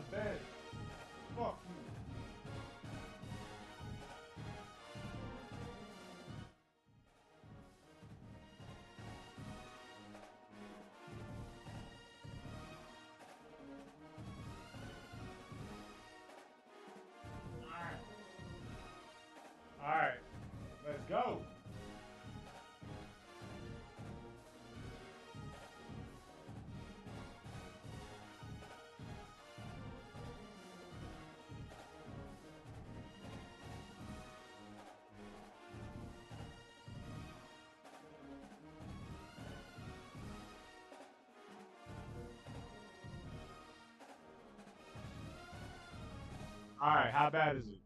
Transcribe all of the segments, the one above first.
the bed. Fuck you. Alright. Let's go. Alright, how bad is it?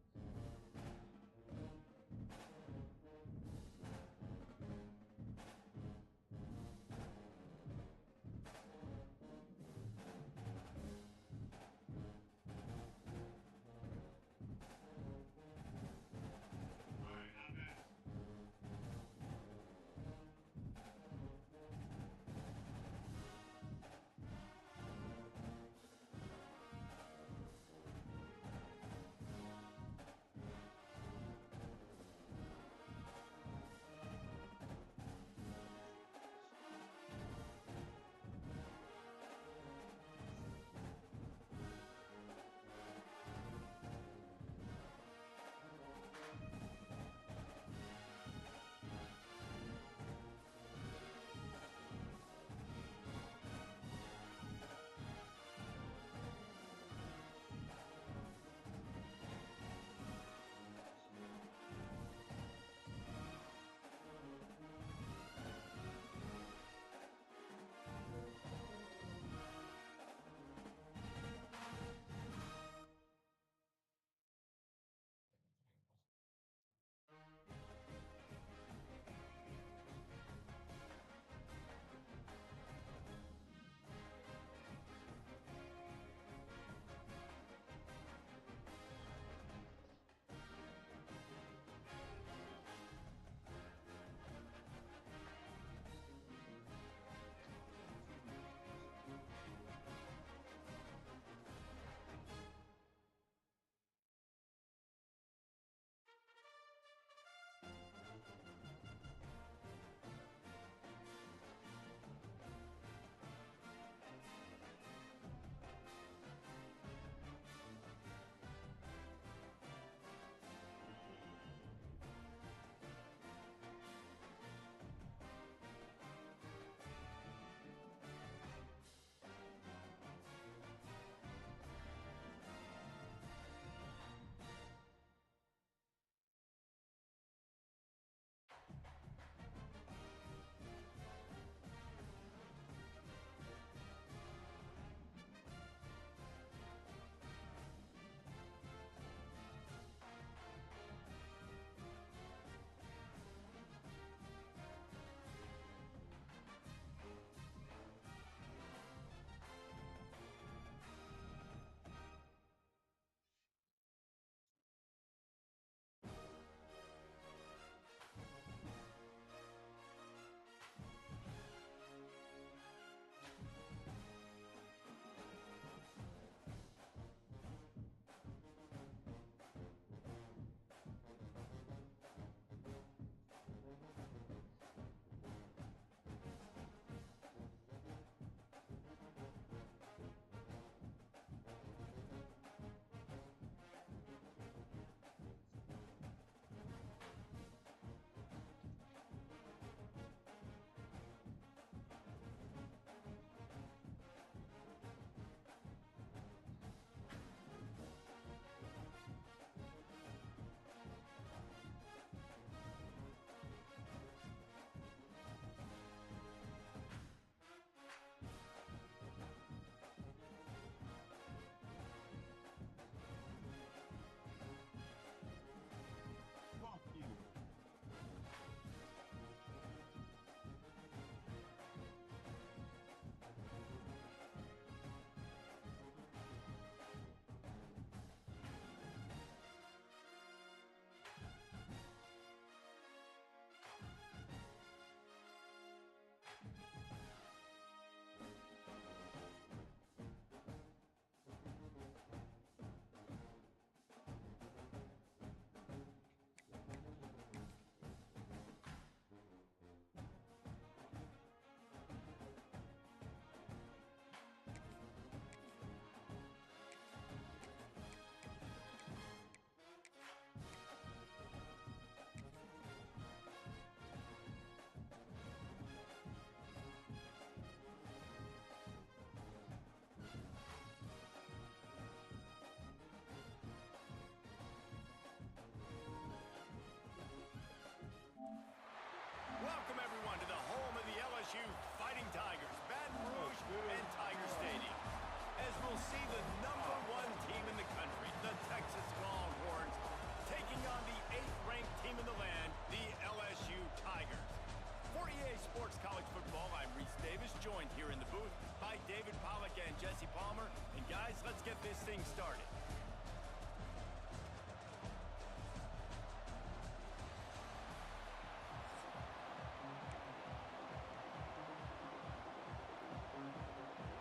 joined here in the booth by David Pollock and Jesse Palmer. And guys, let's get this thing started.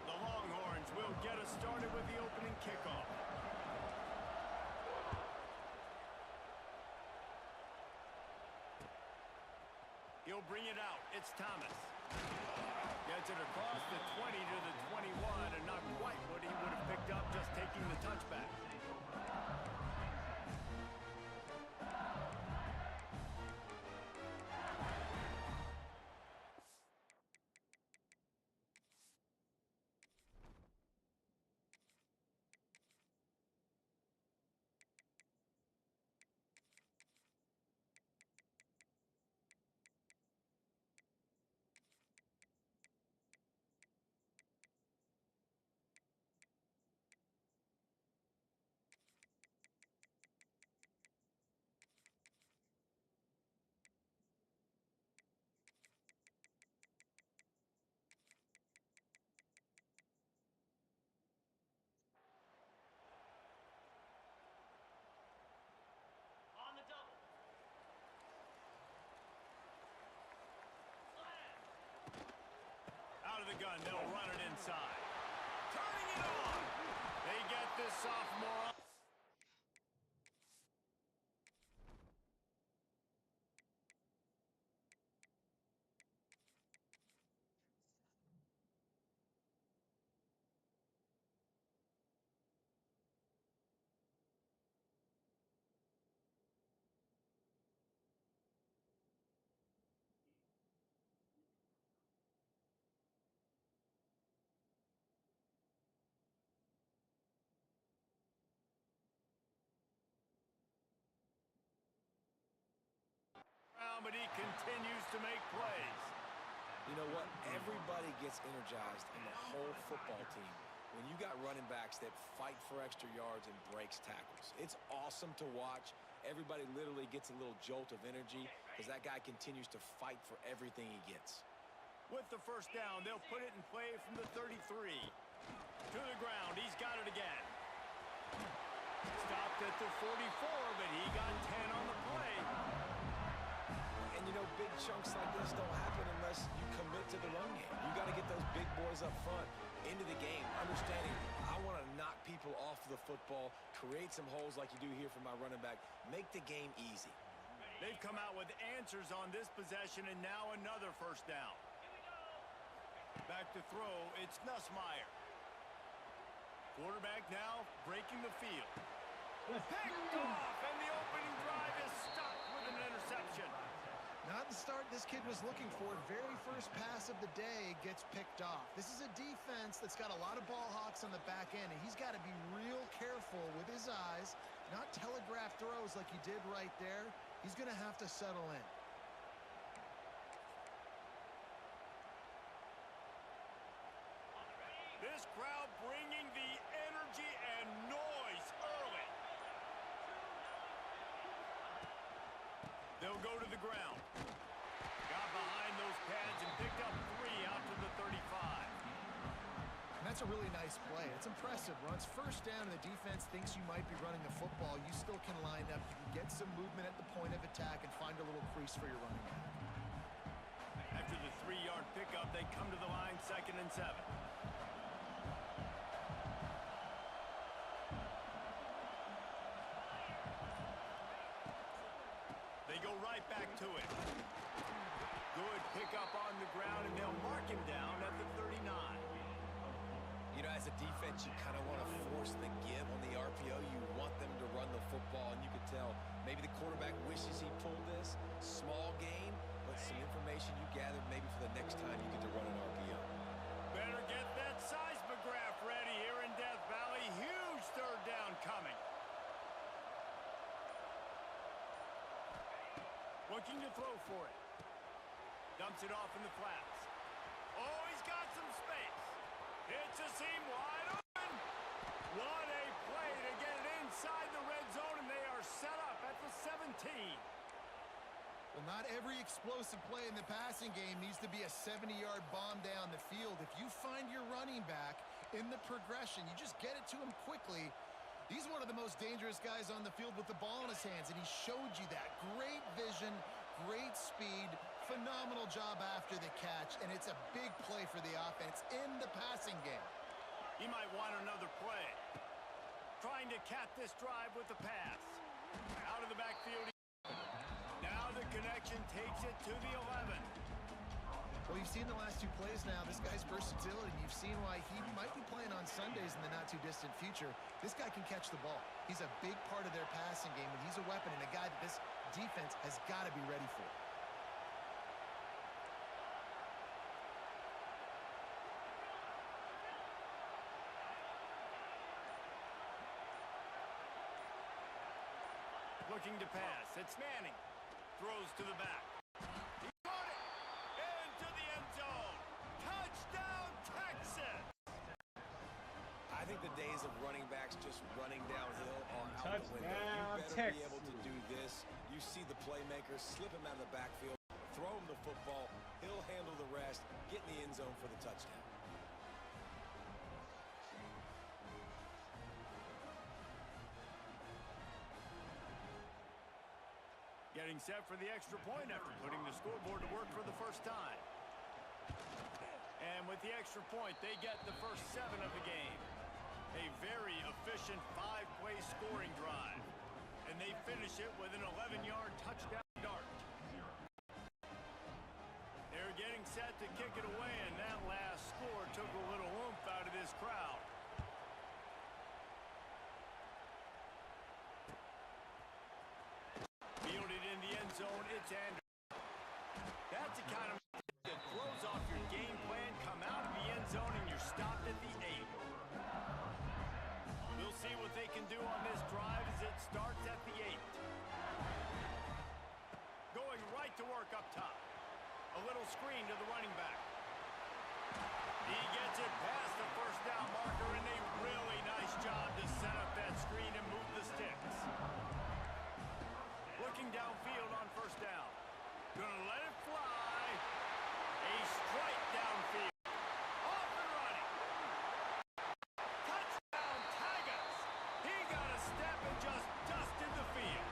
The Longhorns will get us started with the opening kickoff. He'll bring it out. It's Thomas. Gets it across the 20 to the 21, and not quite what he would have picked up just taking the touchback. On the double. Out of the gun, they'll run it inside. Turning it on. They get this sophomore up. But he continues to make plays. You know what? Everybody gets energized in the whole football team when you got running backs that fight for extra yards and breaks tackles. It's awesome to watch. Everybody literally gets a little jolt of energy because that guy continues to fight for everything he gets. With the first down, they'll put it in play from the 33. To the ground, he's got it again. Stopped at the 44, but he got 10 on the play. And, you know, big chunks like this don't happen unless you commit to the run game. You got to get those big boys up front into the game, understanding I want to knock people off the football, create some holes like you do here for my running back, make the game easy. They've come out with answers on this possession, and now another first down. Back to throw, it's Nussmeier. Quarterback now breaking the field. Picked off, and the opening drive is stopped with an interception. Not the start this kid was looking for. Very first pass of the day gets picked off. This is a defense that's got a lot of ball hawks on the back end, and he's got to be real careful with his eyes, not telegraph throws like he did right there. He's going to have to settle in. This crowd bringing the energy and noise early. They'll go to the ground. Got behind those pads and picked up 3 out to the 35. And that's a really nice play. It's impressive. Runs first down and the defense thinks you might be running the football. You still can line up. You can get some movement at the point of attack and find a little crease for your running back. After the 3-yard pickup, they come to the line 2nd and 7. They go right back to it. Good pickup on the ground, and they'll mark him down at the 39. You know, as a defense, you kind of want to force the give on the RPO. You want them to run the football, and you can tell maybe the quarterback wishes he pulled this. Small gain, but some information you gathered maybe for the next time you get to run an RPO. Better get that seismograph ready here in Death Valley. Huge 3rd down coming. Looking to throw for it. Dumps it off in the flats. Oh, he's got some space. It's a seam wide open. What a play to get it inside the red zone, and they are set up at the 17. Well, not every explosive play in the passing game needs to be a 70-yard bomb down the field. If you find your running back in the progression, you just get it to him quickly. He's one of the most dangerous guys on the field with the ball in his hands, and he showed you that. Great vision, great speed, phenomenal job after the catch, and it's a big play for the offense in the passing game. He might want another play. Trying to cap this drive with the pass. Out of the backfield. Now the connection takes it to the 11. Well, you've seen the last two plays now. This guy's versatility. You've seen why he might be playing on Sundays in the not-too-distant future. This guy can catch the ball. He's a big part of their passing game, and he's a weapon and a guy that this defense has got to be ready for. Looking to pass. It's Manning. Throws to the back. He got it! Into the end zone! Touchdown, Texas! I think the days of running backs just running downhill are out the window. Touchdown, You better Texas. be able to do this. You see the playmaker, slip him out of the backfield, throw him the football, he'll handle the rest, get in the end zone for the touchdown. Getting set for the extra point after putting the scoreboard to work for the first time. And with the extra point, they get the first 7 of the game. A very efficient 5-play scoring drive. And they finish it with an 11-yard touchdown dart. They're getting set to kick it away, and that last score took a little oomph out of this crowd. Fielded in the end zone, it's Anderson. That's the kind of that throws off your game plan, come out of the end zone, and you're stopped at the 8. We'll see what they can do on this drive as it starts at the 8. Going right to work up top. A little screen to the running back. He gets it past the first down marker, and a really nice job to set up that screen and move the sticks. Looking downfield on first down. Gonna let it fly. A strike downfield. Off and running. Touchdown, Tigers. He got a step and just dusted the field.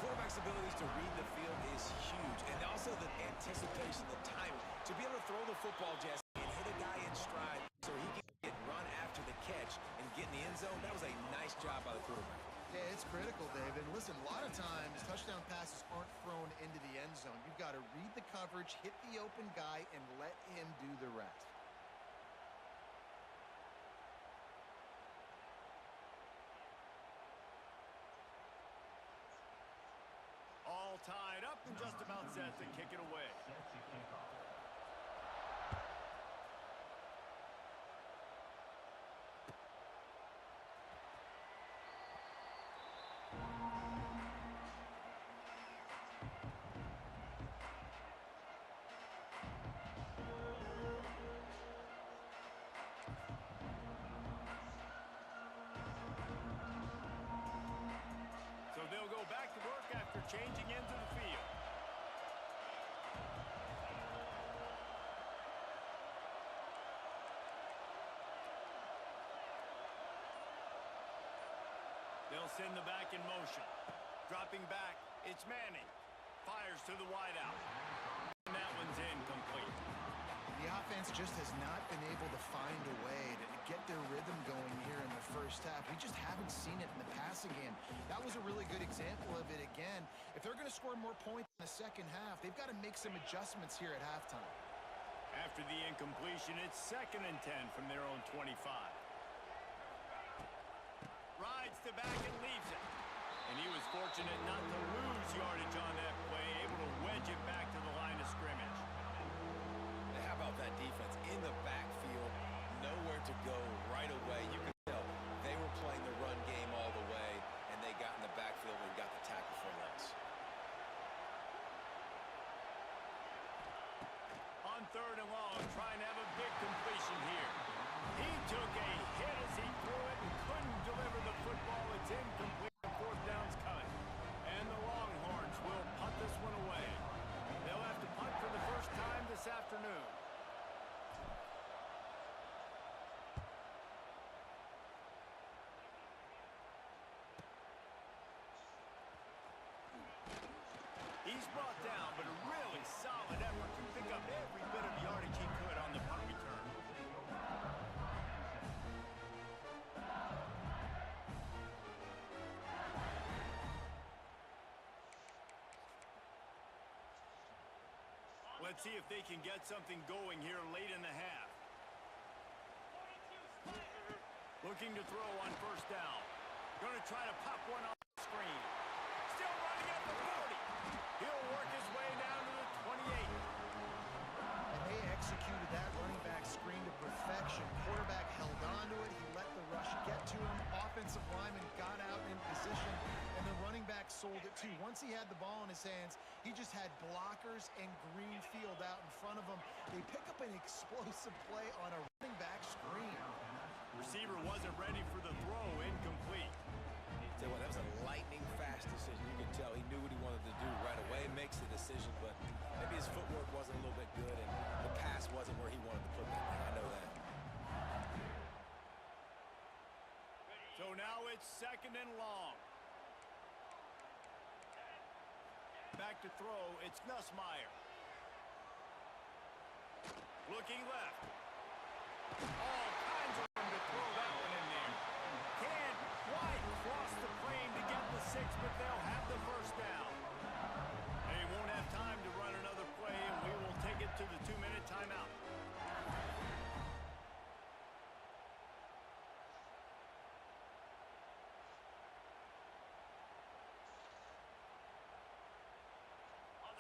Quarterback's abilities to read the field is huge, and also the anticipation, the time to be able to throw the football, Jesse, and hit a guy in stride so he can get run after the catch and get in the end zone. That was a nice job by the quarterback. Yeah, it's critical, David. Listen, a lot of times touchdown passes aren't thrown into the end zone. You've got to read the coverage, hit the open guy, and let him do the rest. All tied up and just about set to kick it away. So they'll go back to work after changing into the field. They'll send the back in motion. Dropping back, it's Manning. Fires to the wideout. And that one's incomplete. The offense just has not been able to find a way to get their rhythm going here in the first half. We just haven't seen it in the passing game. That was a really good example of it again. If they're going to score more points in the second half, they've got to make some adjustments here at halftime. After the incompletion, it's 2nd and 10 from their own 25. Rides the back and leaves it. And he was fortunate not to lose yardage on that play, able to wedge it back to the line of scrimmage. How about that defense in the backfield? Nowhere to go right away. You can tell they were playing the run game all the way, and they got in the backfield and got the tackle for loss. On 3rd and long, trying to have a big completion here. He took a hit as he threw it and couldn't deliver the football. It's incomplete. 4th down's coming. And the Longhorns will punt He's brought down, but a really solid effort to pick up every bit of yardage he could on the punt return. Let's see if they can get something going here late in the half. Looking to throw on first down. Going to try to pop one on the screen. Still running at the 40. He'll work his way down to the 28. And they executed that running back screen to perfection. Quarterback held on to it. He let the rush get to him. Offensive lineman got out in position, and the running back sold it too. Once he had the ball in his hands, he just had blockers and green field out in front of him. They pick up an explosive play on a running back screen. Receiver wasn't ready for the throw, incomplete. Tell you what, that was a lightning-fast decision. You could tell he knew what he wanted to do right away. Makes the decision, but maybe his footwork wasn't a little bit good, and the pass wasn't where he wanted to put that thing. I know that. So now it's 2nd and long. Back to throw, it's Nussmeier. Looking left. All kinds of room to throw that one in there. Can't quite cross the plane to get the 6, but they'll have the first down. They won't have time to run another play, and we will take it to the 2-minute timeout.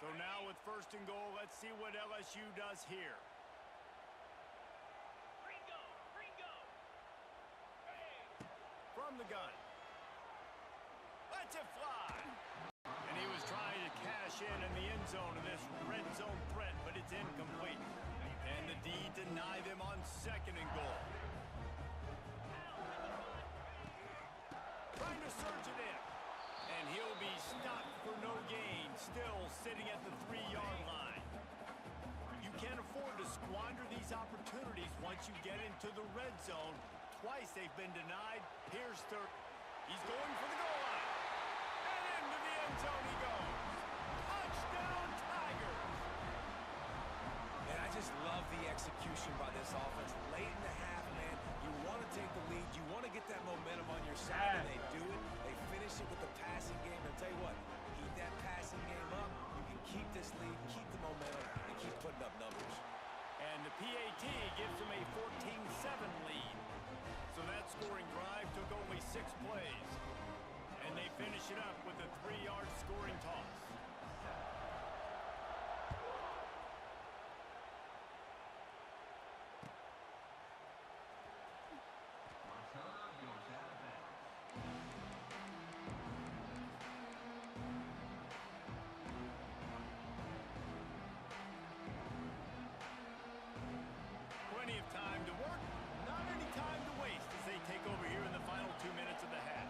So now with 1st and goal, let's see what LSU does here. From the gun. Lets it fly. And he was trying to cash in the end zone of this red zone threat, but it's incomplete. And the D deny them on 2nd and goal. Trying to surge it in. And he'll be stopped for no gain, still sitting at the 3-yard line. You can't afford to squander these opportunities once you get into the red zone. Twice they've been denied. Here's 3rd. He's going for the goal line. And into the end zone he goes. Touchdown, Tigers! And I just love the execution by this offense. Late in the half, man, you want to take the lead. You want to get that momentum on your side, and they do it. They finish it with the passing game. And tell you what, keep that passing game up. You can keep this lead, keep the momentum, and keep putting up numbers. And the PAT gives them a 14-7 lead. So that scoring drive took only 6 plays. And they finish it up with a 3-yard scoring toss. Plenty of time to work, not any time to waste as they take over here in the final 2 minutes of the half.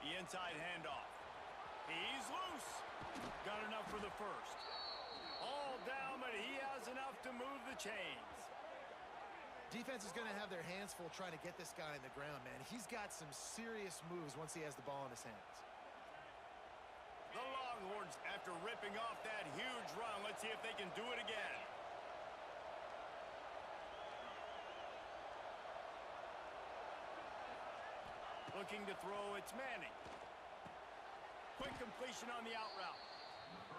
The inside handoff. He's loose. Got enough for the first. All down, but he has enough to move the chains. Defense is going to have their hands full trying to get this guy in the ground, man. He's got some serious moves once he has the ball in his hands. The Longhorns, after ripping off that huge run, let's see if they can do it again. Looking to throw, it's Manning. Quick completion on the out route.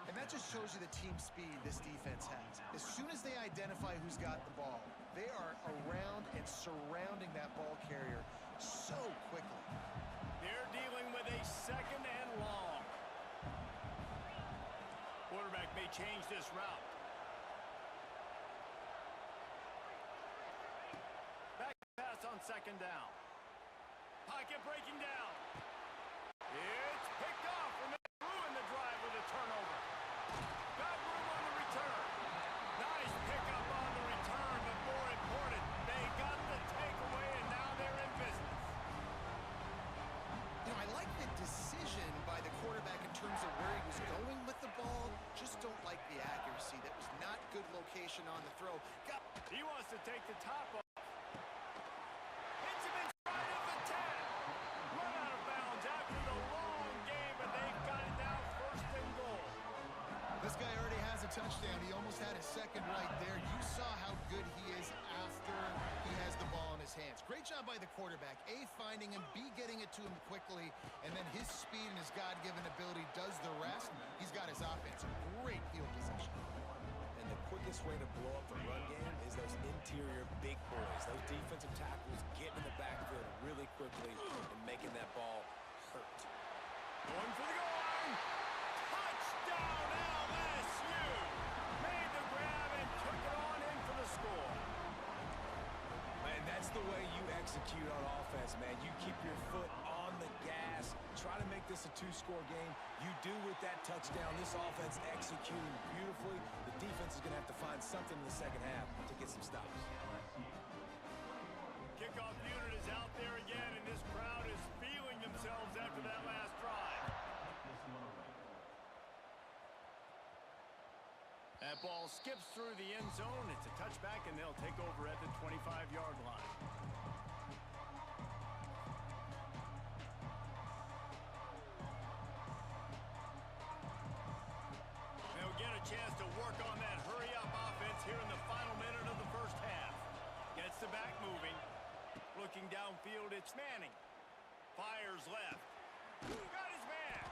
And that just shows you the team speed this defense has. As soon as they identify who's got the ball, they are around and surrounding that ball carrier so quickly. They're dealing with a 2nd and long. Quarterback may change this route. Back pass on 2nd down. Pocket breaking down. It's picked off, and they ruin the drive with a turnover. Got room on the return. Nice pickup on the return, but more important, they got the takeaway, and now they're in business. You know, I like the decision by the quarterback in terms of where he was going with the ball. Just don't like the accuracy. That was not good location on the throw. He wants to take the top off. Hits him inside of the 10. Run out of bounds after the long game, but they've got it down touchdown. He almost had his second right there. You saw how good he is after he has the ball in his hands. Great job by the quarterback. A, finding him, B, getting it to him quickly, and then his speed and his God-given ability does the rest. He's got his offense in great field position. And the quickest way to blow up the run game is those interior big boys. Those defensive tackles getting in the backfield really quickly and making that ball hurt. Going for the goal line. Touchdown LSU. Made the grab and took it on in for the score. Man, that's the way you execute on offense, man. You keep your foot on the gas. Try to make this a two-score game. You do with that touchdown. This offense executing beautifully. The defense is going to have to find something in the second half to get some stops. Kickoff unit is out there again, and this crowd is feeling themselves after that last drive. That ball skips through the end zone. It's a touchback, and they'll take over at the 25-yard line. They'll get a chance to work on that hurry-up offense here in the final minute of the first half. Gets the back moving. Looking downfield, it's Manning. Fires left. Got his man.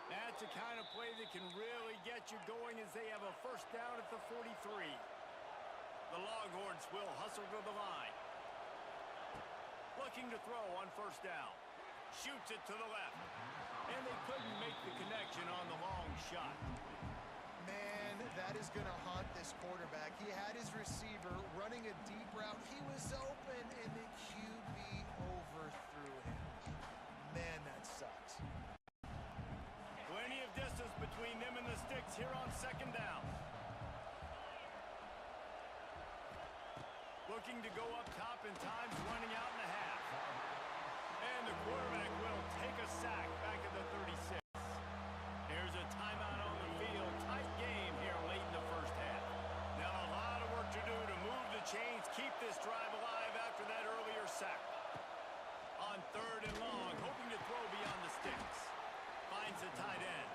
That's the kind of play that can really get you going as they have a first down at the 43. The Longhorns will hustle to the line. Looking to throw on first down. Shoots it to the left. And they couldn't make the connection on the long shot. Man, that is going to haunt this quarterback. He had his receiver running a deep route. He was open, and the QB overthrew him. Man, that sucks. Plenty of distance between them and the sticks here on second down. Looking to go up top in times, running out in the half. And the quarterback will take a sack back at the 36. Here's a timeout on the field. Tight game here late in the first half. Now a lot of work to do to move the chains, keep this drive alive after that earlier sack. On third and long, hoping to throw beyond the sticks. Finds the tight end.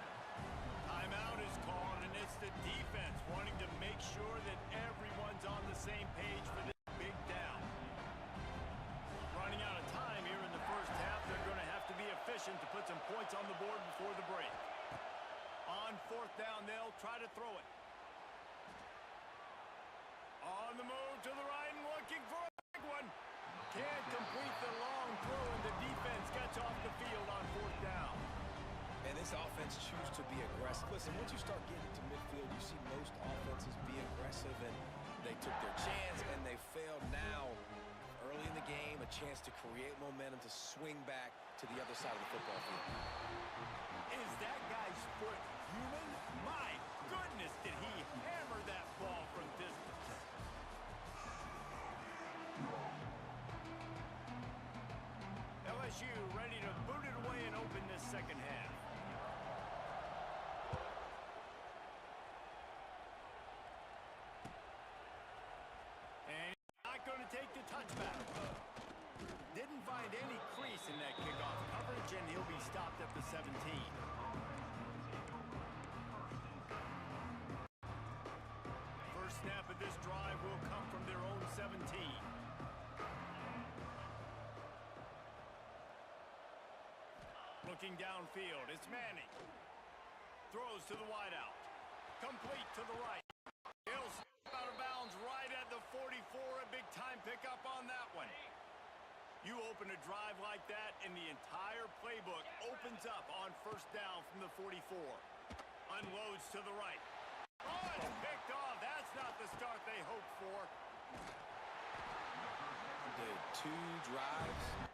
Timeout is called, and it's the defense wanting to make sure that everyone's on the same page for this big down. Running out of time here in the first half. They're going to have to be efficient to put some points on the board before the break. On fourth down, they'll try to throw it. On the move to the right and looking for a big one. Can't complete the long throw, and the defense gets off the field on fourth down. And this offense choose to be aggressive. Listen, once you start getting to midfield, you see most offenses be aggressive, and they took their chance, and they failed now. Early in the game, a chance to create momentum to swing back to the other side of the football field. Is that guy's foot human? My goodness, did he hammer that ball from distance. LSU ready to boot it away and open this second half. And he's not going to take the touchback. Didn't find any crease in that kickoff coverage, and he'll be stopped at the 17. First snap of this drive will come from their own 17. Looking downfield, it's Manning. Throws to the wideout. Complete to the right. He'll step out of bounds right at the 44. A big-time pickup on that one. You open a drive like that, and the entire playbook opens up on first down from the 44. Unloads to the right. Oh, it's picked off. That's not the start they hoped for. Did 2 drives.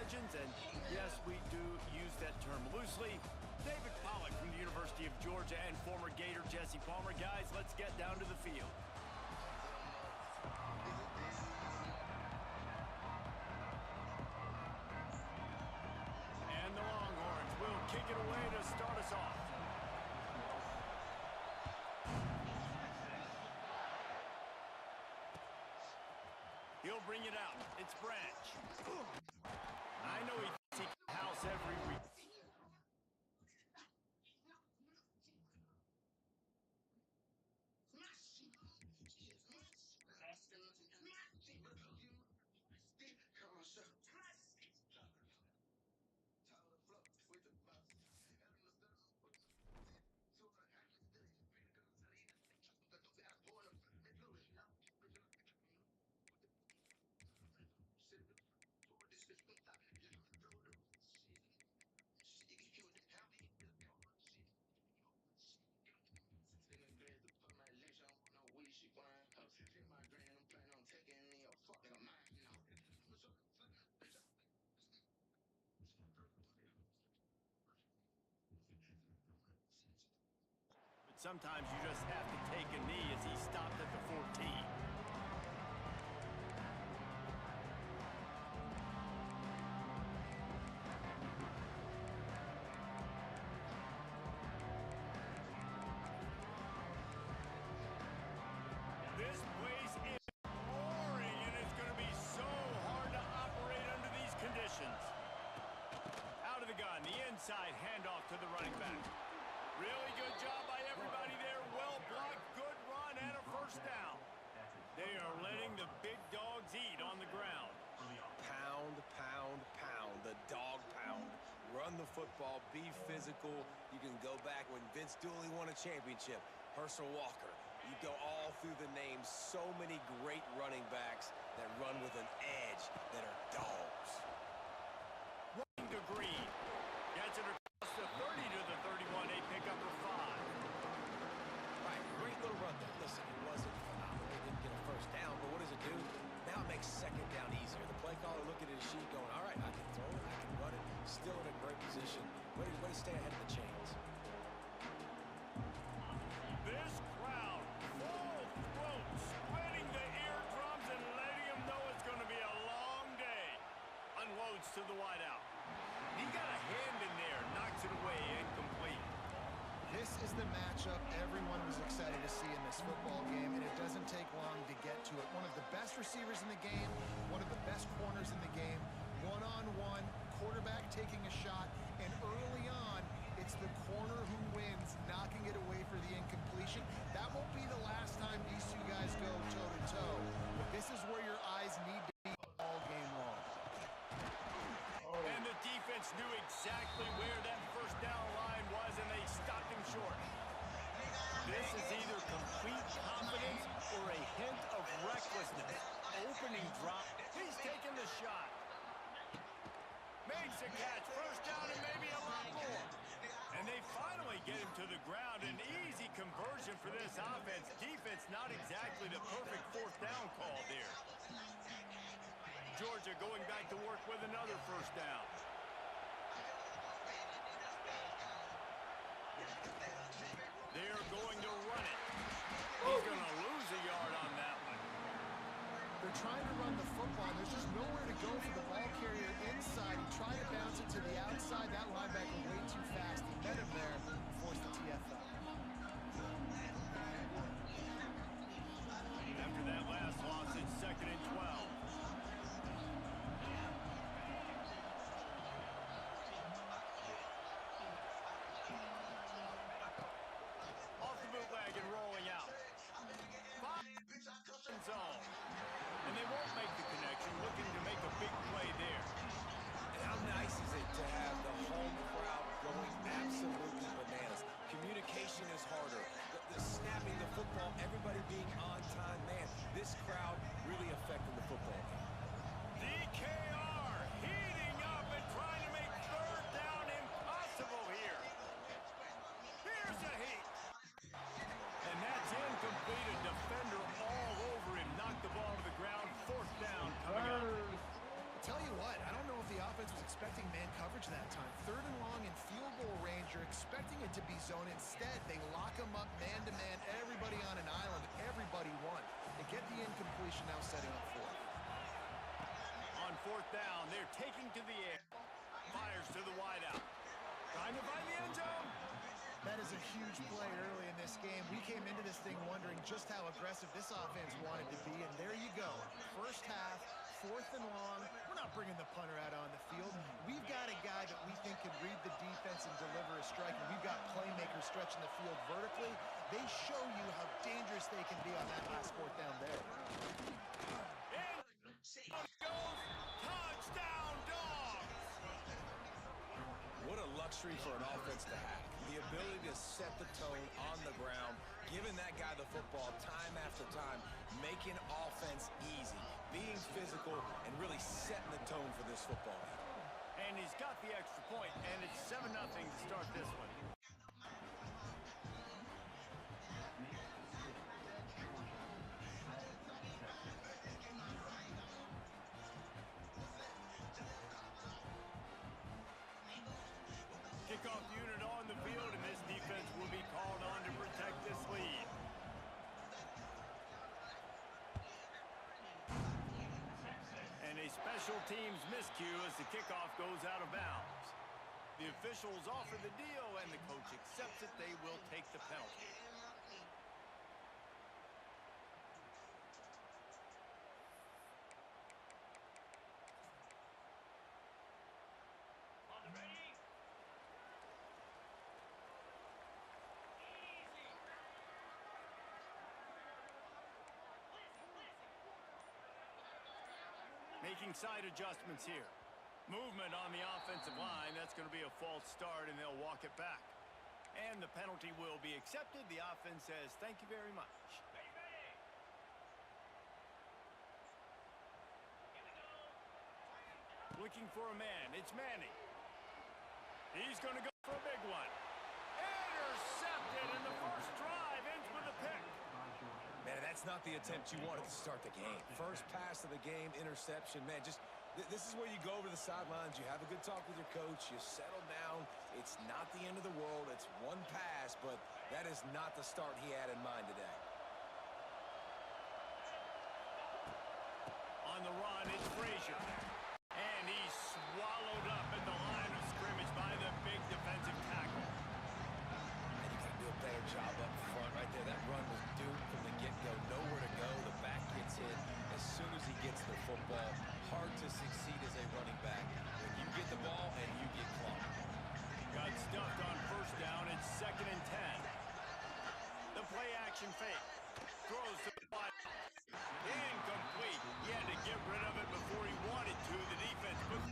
legends, and yes, we do use that term loosely. David Pollock from the University of Georgia and former Gator Jesse Palmer. Guys, let's get down to the field. And the Longhorns will kick it away to start us off. He'll bring it out. It's Branch. I know he thinks he can house every week. Sometimes you just have to take a knee as he stopped at the 14. This place is roaring, and it's going to be so hard to operate under these conditions. Out of the gun, the inside handoff to the running back. Really good job by everybody there. Well blocked, good run, and a first down. They are letting the big dogs eat on the ground. Pound, pound, pound. The dog pound. Run the football, be physical. You can go back when Vince Dooley won a championship. Herschel Walker. You go all through the names. So many great running backs that run with an edge that are dogs. Running to Green. Gets it across the 30 to the 31. A pickup of 5. Right, great little run there. Listen, it wasn't phenomenal. They didn't get a first down, but what does it do? Now it makes second down easier. The play caller looking at his sheet going, all right, I can throw it, I can run it. Still in a great position. Way to stay ahead of the chains. This crowd, full throat, spreading the eardrums and letting them know it's going to be a long day. Unloads to the wideout. He got a hand in there, knocks it away, incomplete. This is the matchup everyone was excited to see in this football game, and it doesn't take long to get to it. One of the best receivers in the game, one of the best corners in the game, one-on-one, quarterback taking a shot, and early on, it's the corner who wins, knocking it away for the incompletion. That won't be the last time these two guys go toe-to-toe, but this is where your eyes need to be all game long. And the defense knew exactly where that first down line was, and they stopped him short. This is either complete confidence or a hint of recklessness. Opening drop. He's taking the shot. Makes a catch. First down and maybe a lot more. And they finally get him to the ground. An easy conversion for this offense. Defense not exactly the perfect fourth down call there. Georgia going back to work with another first down. They're going to run it. He's going to lose a yard on that one. They're trying to run the football. There's just nowhere to go for the ball carrier inside. He tried to bounce it to the outside. That linebacker way too fast. He met him there and forced the TFL. After that last loss, it's 2nd and 12. Off the bootleg and rolling out. 5 zone. And they won't make the connection, looking to make a big play there. And how nice is it to have the home crowd going absolutely bananas? Communication is harder. The snapping the football, everybody being on time. Man, this crowd really affecting the football game. DKR heating up and trying to make third down impossible here. Here's a heat. And that's incomplete. A defender all over him. Knocked the ball to the ground. Fourth down coming up. Tell you what, I don't know if the offense was expecting it to be zone. Instead, they lock them up man-to-man, everybody on an island, everybody won. They get the incompletion now setting up fourth. On fourth down, they're taking to the air. Fires to the wideout. Trying to find the end zone. That is a huge play early in this game. We came into this thing wondering just how aggressive this offense wanted to be, and there you go. First half, fourth and long. We're not bringing the punter out on the field. We've got a guy that we think can read the defense and deliver a strike, and we've got playmakers stretching the field vertically. They show you how dangerous they can be on that last fourth down there. Touchdown, Dogs! What a luxury for an offense to have. The ability to set the tone on the ground, giving that guy the football time after time, making offense easy, being physical, and really setting the tone for this football game. And he's got the extra point, and it's 7-0 to start this one. Kickoff unit on the field, and this defense will be called on to protect this lead. And a special teams miscue as the kickoff goes out of bounds. The officials offer the deal, and the coach accepts it. They will take the penalty. Making side adjustments here. Movement on the offensive line. That's going to be a false start, and they'll walk it back. And the penalty will be accepted. The offense says, thank you very much. Looking for a man. It's Manning. He's going to go for a big one. Intercepted, and the first drive ends with a pick. Man, that's not the attempt you wanted to start the game. First pass of the game, interception. Man, just this is where you go over the sidelines. You have a good talk with your coach. You settle down. It's not the end of the world. It's one pass, but that is not the start he had in mind today. On the run, it's Frazier. And he's swallowed up at the line of scrimmage by the big defensive tackle. And you got to do a better job up front right there. That run was doomed from the get-go. Nowhere to go. The back gets hit as soon as he gets the football. Hard to succeed as a running back when you get the ball and you get clocked. Got stuffed on first down. It's 2nd and 10. The play action fake. Throws to the wide. Incomplete. He had to get rid of it before he wanted to. The defense put...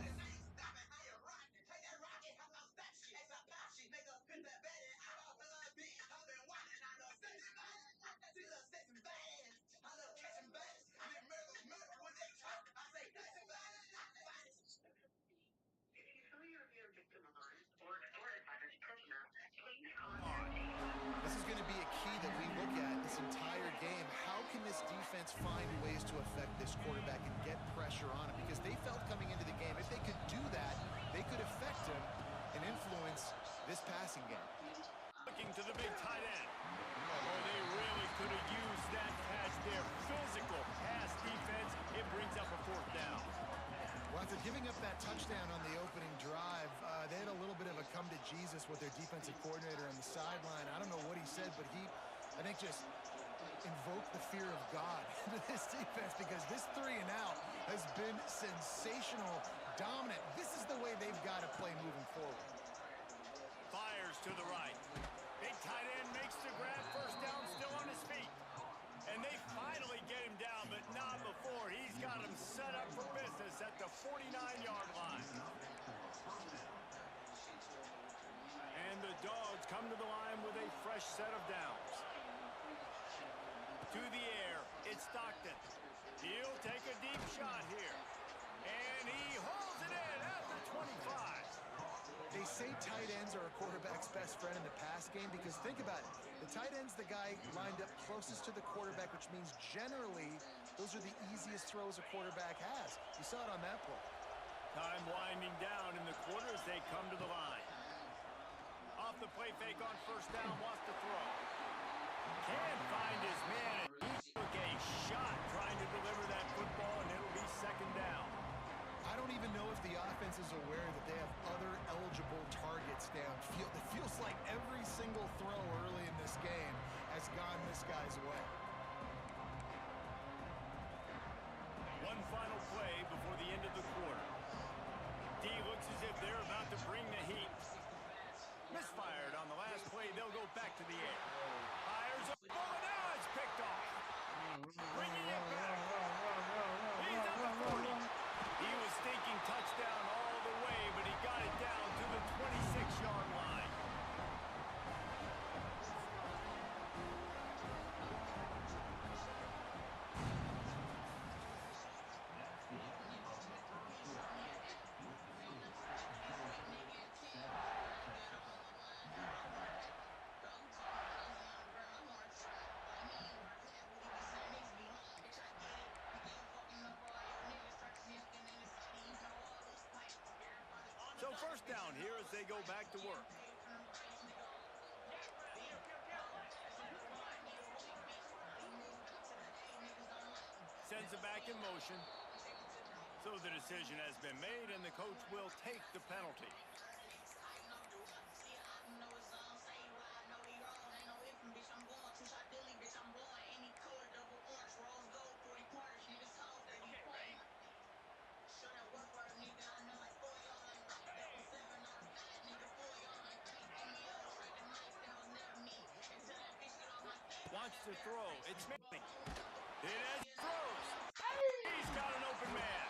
This is going to be a key that we look at this entire game. How can this defense find ways to affect this quarterback and get pressure on him? Because they felt coming into the game, if they could do that, they could affect him and influence this passing game. Looking to the big tight end. Oh, they really could have used that catch there. Physical pass defense. It brings up a 4th down. Well, after giving up that touchdown on the opening drive, they had a little bit of a come to Jesus with their defensive coordinator on the sideline. I don't know what he said, but he, I think, just invoked the fear of God into this defense, because this 3 and out has been sensational, dominant. This is the way they've got to play moving forward. Fires to the right. Big tight end makes the grab. First down, still on his feet. And they finally get him down, but not before. He's got him set up for business at the 49-yard line. And the Dogs come to the line with a fresh set of downs. To the air, it's Stockton. He'll take a deep shot here. And he holds it in at the 25. They say tight ends are a quarterback's best friend in the pass game, because think about it. The tight end's the guy lined up closest to the quarterback, which means generally those are the easiest throws a quarterback has. You saw it on that play. Time winding down in the quarter as they come to the line. off the play fake on first down, wants to throw. Can't find his man, and he took a shot trying to deliver that football, and it'll be second down. I don't even know if the offense is aware that they have other eligible targets downfield. It feels like every single throw early in this game has gone this guy's way. One final play before the end of the quarter. D looks as if they're about to bring the heat. Misfired on the last play. They'll go back to the air. Fires a ball. Now it's picked off. Bringing it back. He's at the 40. He was thinking touchdown all the way, but he got it down to the 26-yard line. So first down here as they go back to work. Sends it back in motion. So the decision has been made, and the coach will take the penalty. Wants to throw. It's Manning. It has throws. He's got an open man.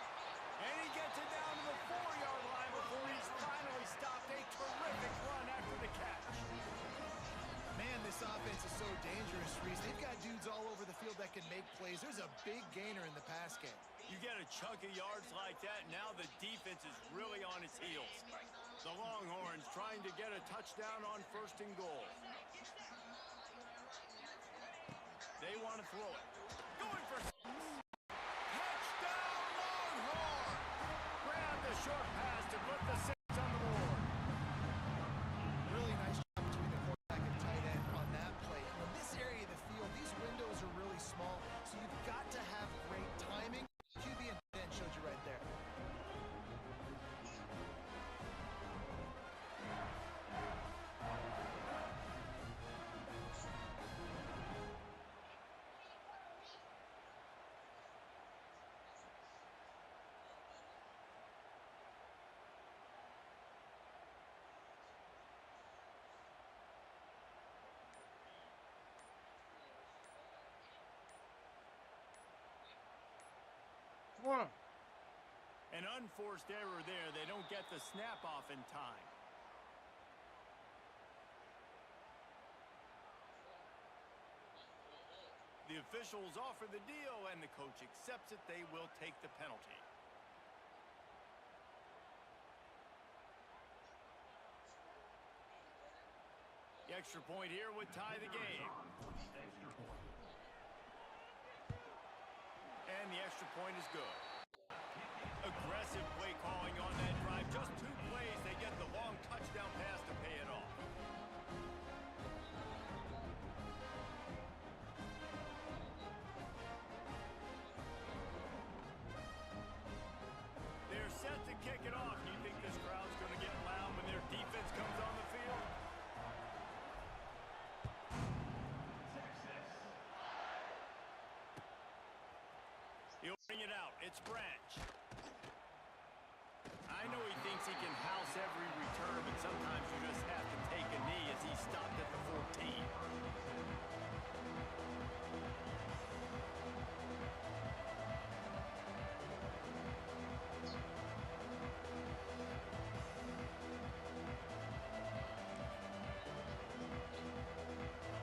And he gets it down to the 4-yard line before he's finally stopped. A terrific run after the catch. Man, this offense is so dangerous, Reese. They've got dudes all over the field that can make plays. There's a big gainer in the pass game. You get a chunk of yards like that, now the defense is really on its heels. The Longhorns trying to get a touchdown on first and goal. They want to throw it. Going for touchdown, Longhorn! Grab the short pass to put the 6 on the board. Really nice job between the quarterback and tight end on that play. In this area of the field, these windows are really small, so you've got to have great timing. QB and tight end showed you right there. An unforced error there. They don't get the snap off in time. The officials offer the deal, and the coach accepts it. They will take the penalty. The extra point here would tie the game. And the extra point is good. Aggressive play calling on that drive. Just 2 plays, they get the long touchdown pass to pay it off. They're set to kick it off. Do you think this crowd's going to get loud when their defense comes on the field? He'll bring it out. It's Branch. I know he thinks he can house every return, but sometimes you just have to take a knee as he stopped at the 14.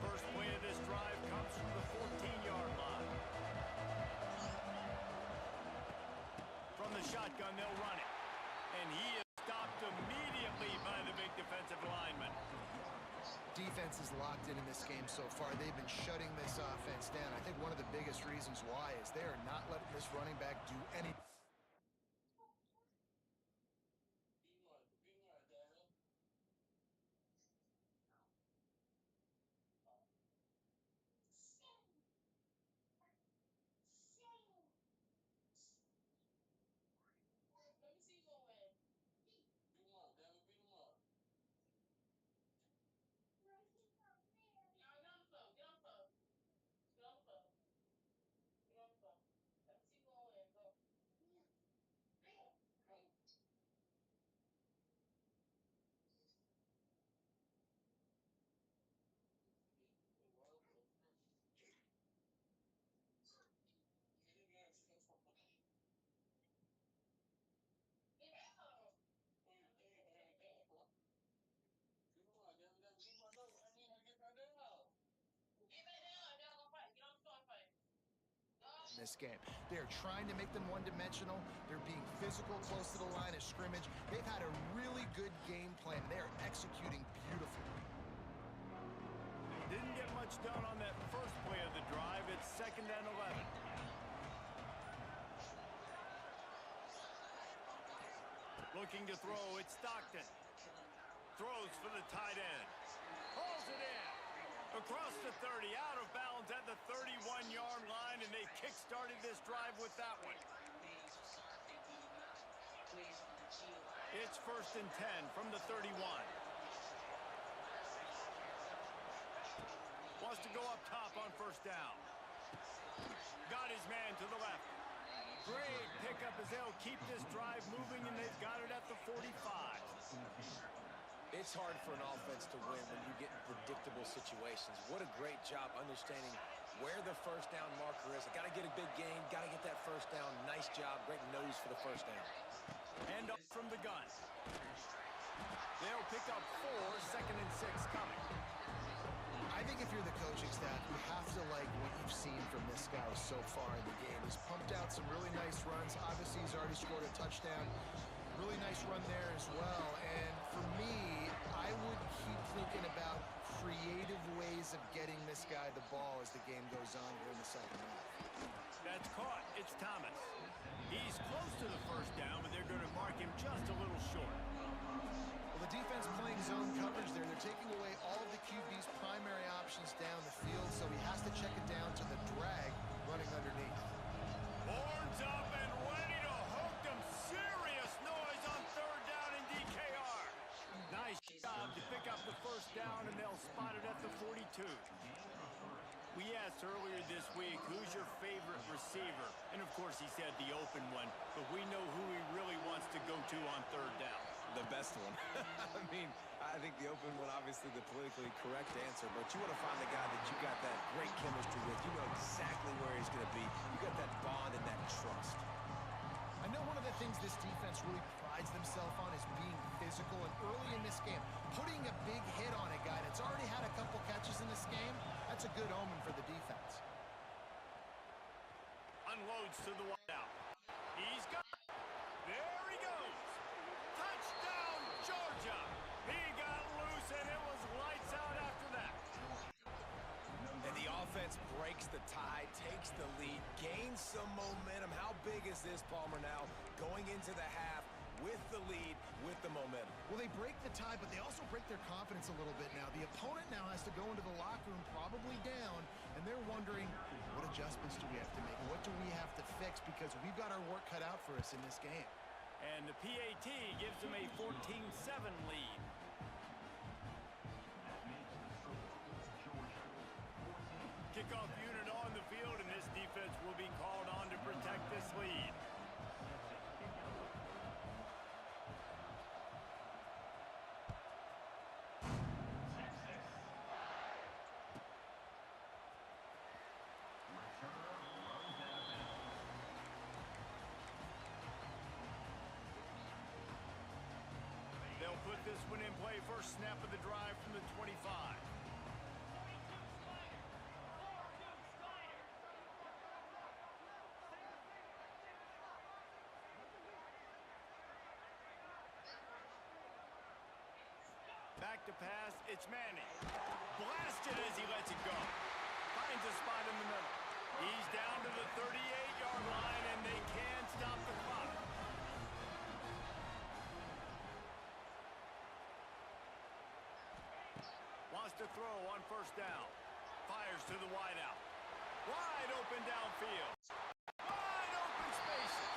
First play of this drive comes from the 14-yard line. From the shotgun, they'll run it. And he is stopped immediately by the big defensive lineman. Defense is locked in this game so far. They've been shutting this offense down. I think one of the biggest reasons why is they are not letting this running back do anything. in this game. They're trying to make them one-dimensional. They're being physical close to the line of scrimmage. They've had a really good game plan. They're executing beautifully. Didn't get much done on that first play of the drive. It's 2nd and 11. Looking to throw, it's Stockton. Throws for the tight end. Hauls it in. Across the 30, out of bounds at the 31-yard line, and they kick-started this drive with that one. It's 1st and 10 from the 31. Wants to go up top on 1st down. Got his man to the left. Great pickup as they'll keep this drive moving, and they've got it at the 45. It's hard for an offense to win when you get in predictable situations. What a great job understanding where the 1st down marker is. Got to get a big gain, got to get that 1st down. Nice job, great nose for the 1st down. And up from the gun. They'll pick up 4, 2nd and 6 coming. I think if you're the coaching staff, you have to like what you've seen from this guy so far in the game. He's pumped out some really nice runs. Obviously, he's already scored a touchdown. Really nice run there as well. And for me, I would keep thinking about creative ways of getting this guy the ball as the game goes on here in the 2nd half. That's caught. It's Thomas. He's close to the 1st down, but they're going to mark him just a little short. Well, the defense playing zone coverage there. They're taking away all of the QB's primary options down the field, so he has to check it down to the drag running underneath. Horns up and ready to hook them. Serious noise on 3rd down in DKR. Nice job to pick up the 1st down, and they'll spot it at the 42. We asked earlier this week, who's your favorite receiver? And, of course, he said the open one, but we know who he really wants to go to on 3rd down. The best one. I mean, I think the open one, obviously the politically correct answer, but you want to find the guy that you got that great chemistry with. You know exactly where he's going to be. You got that bond and that trust. I know one of the things this defense really prides themselves on is being physical, and early in this game, putting a big hit on a guy that's already had a couple catches in this game, that's a good omen for the defense. Unloads to the wideout. He's got it. There he goes. Touchdown, Georgia. He got loose, and it was lights out after that. And the offense breaks the tie, takes the lead, gains some momentum. How big is this, Palmer, now? Going into the half with the lead, with the momentum. Well, they break the tie, but they also break their confidence a little bit now. The opponent now has to go into the locker room probably down, and they're wondering, what adjustments do we have to make? What do we have to fix? Because we've got our work cut out for us in this game. And the PAT gives them a 14-7 lead. Kickoff unit on the field, and this defense will be called on to protect this lead. They'll put this one in play. First snap of the drive from the 25. Back to pass, it's Manning. Blasted as he lets it go. Finds a spot in the middle. He's down to the 38-yard line, and they can stop the clock. Wants to throw on 1st down. Fires to the wideout. Wide open downfield. Wide open spaces.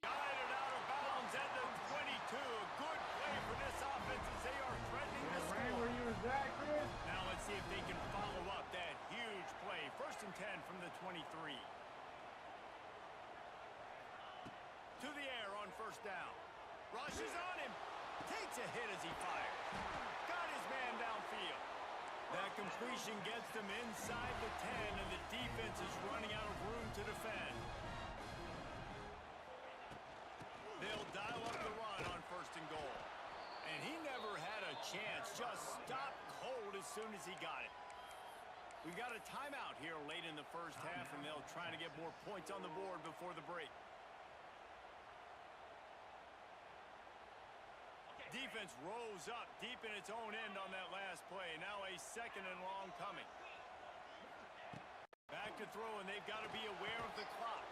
Guided out of bounds at the 22. A good play for this offense as they are threatening to score. Where you was at, Chris? Now let's see if they can follow up that huge play. 1st and 10 from the 23. To the air on 1st down. Rushes on him. Takes a hit as he fires. Got his man downfield. That completion gets them inside the 10, and the defense is running out of room to defend. They'll dial up the run on 1st and goal. And he never had a chance. Just stopped cold as soon as he got it. We got a timeout here late in the first half, and they'll try to get more points on the board before the break. Defense rose up deep in its own end on that last play. Now a 2nd and long coming. Back to throw, and they've got to be aware of the clock.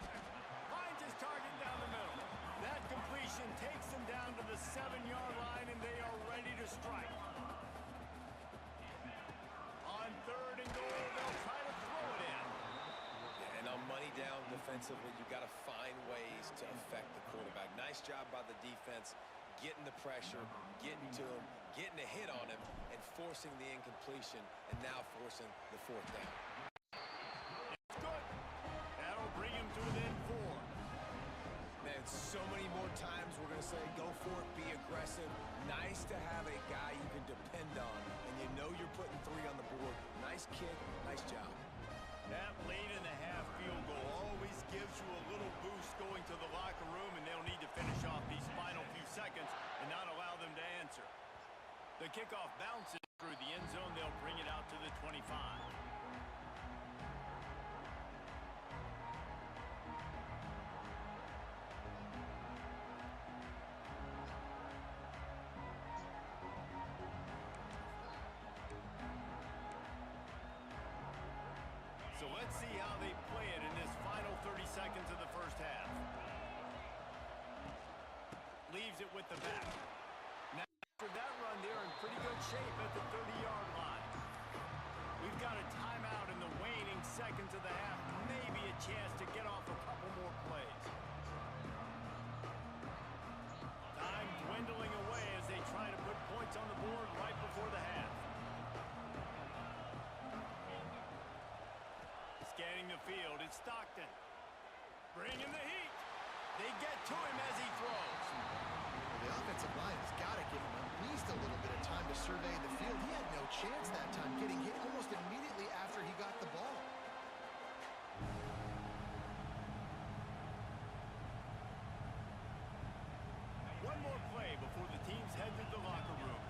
Finds his target down the middle. That completion takes them down to the 7-yard line, and they are ready to strike. On 3rd and goal, they'll try to throw it in. And on money down defensively, you've got to find ways to affect the quarterback. Nice job by the defense, getting the pressure, getting to him, getting a hit on him, and forcing the incompletion, and now forcing the 4th down. It's good. That'll bring him to within 4. Man, so many more times we're going to say, go for it, be aggressive. Nice to have a guy you can depend on, and you know you're putting 3 on the board. Nice kick, nice job. That late in the half field goal always gives you a little boost going to the locker room, and they'll need to finish off these final few seconds and not allow them to answer. The kickoff bounces through the end zone. They'll bring it out to the 25. So let's see how they play it in this final 30 seconds of the first half. Leaves it with the back. Now, after that run, they're in pretty good shape at the 30-yard line. We've got a timeout in the waning seconds of the half. Maybe a chance to get off a couple more plays. Time dwindling away as they try to put points on the board right before the half. Scanning the field, it's Stockton. Bringing the heat. They get to him as he throws. Well, the offensive line has got to give him at least a little bit of time to survey the field. He had no chance that time, getting hit almost immediately after he got the ball. One more play before the teams head to the locker rooms.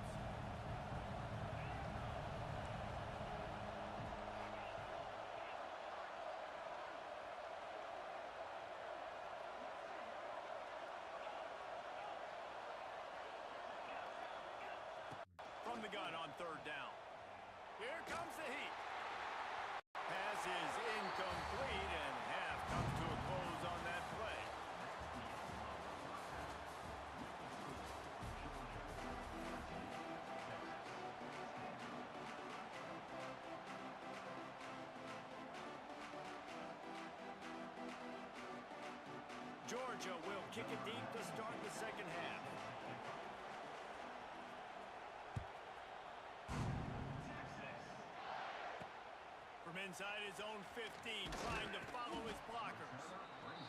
From the gun on 3rd down. Here comes the heat. Pass is incomplete, and half comes to a close on that play. Georgia will kick it deep to start the second half. From inside his own 15, trying to follow his blockers.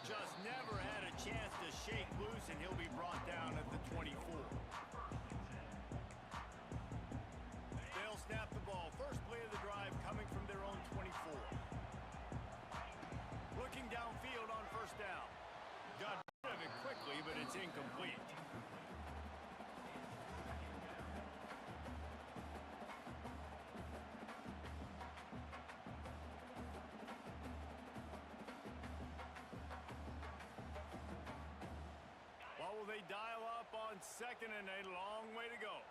Just never had a chance to shake loose, and he'll be brought down at the 24. They'll snap the ball. First play of the drive coming from their own 24. Looking downfield on 1st down. Got rid of it quickly, but it's incomplete. What will they dial up on 2nd and a long way to go?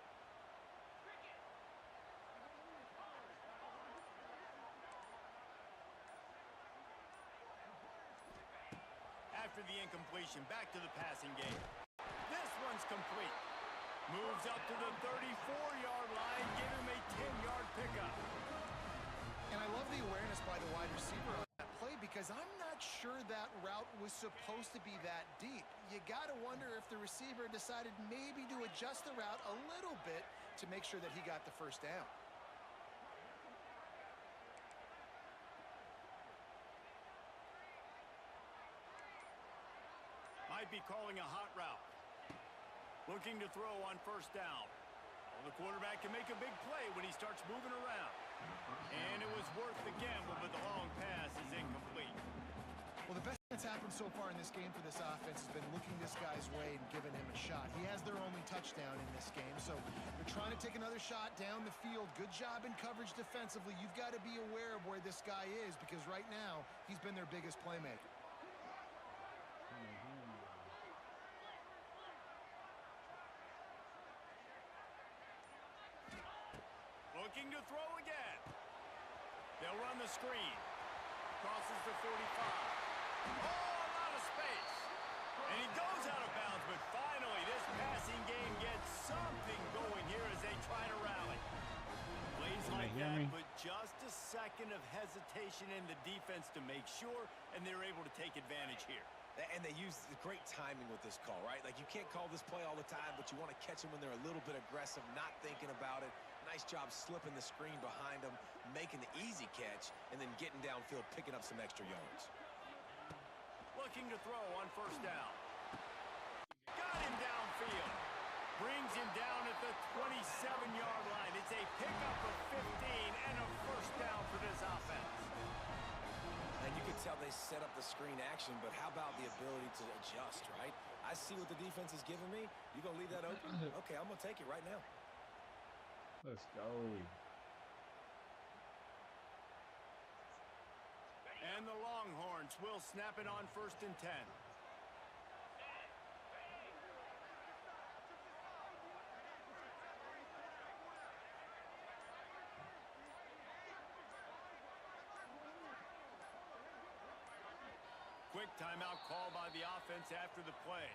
After the incompletion, back to the passing game. This one's complete. Moves up to the 34-yard line, give him a 10-yard pickup. And I love the awareness by the wide receiver on that play, because I'm not sure that route was supposed to be that deep. You got to wonder if the receiver decided maybe to adjust the route a little bit to make sure that he got the 1st down. Might be calling a hot route. Looking to throw on 1st down. Well, the quarterback can make a big play when he starts moving around. And it was worth the gamble, but the long pass is incomplete. Well, the best chance happens so far in this game for this offense has been looking this guy's way and giving him a shot. He has their only touchdown in this game, so they're trying to take another shot down the field. Good job in coverage defensively. You've got to be aware of where this guy is because right now he's been their biggest playmaker. Looking to throw again. They'll run the screen. Crosses the 45. Oh, a lot of space. And he goes out of bounds, but finally this passing game gets something going here as they try to rally. Plays like that, but just a second of hesitation in the defense to make sure, and they're able to take advantage here. And they use the great timing with this call, right? Like, you can't call this play all the time, but you want to catch them when they're a little bit aggressive, not thinking about it. Nice job slipping the screen behind them, making the easy catch, and then getting downfield, picking up some extra yards. Looking to throw on first down. Got him downfield. Brings him down at the 27-yard line. It's a pickup of 15 and a first down for this offense. And you can tell they set up the screen action, but how about the ability to adjust, right? I see what the defense is giving me. You going to leave that open? Okay, I'm going to take it right now. Let's go. And the Longhorns will snap it on first and 10. Quick timeout call by the offense after the play.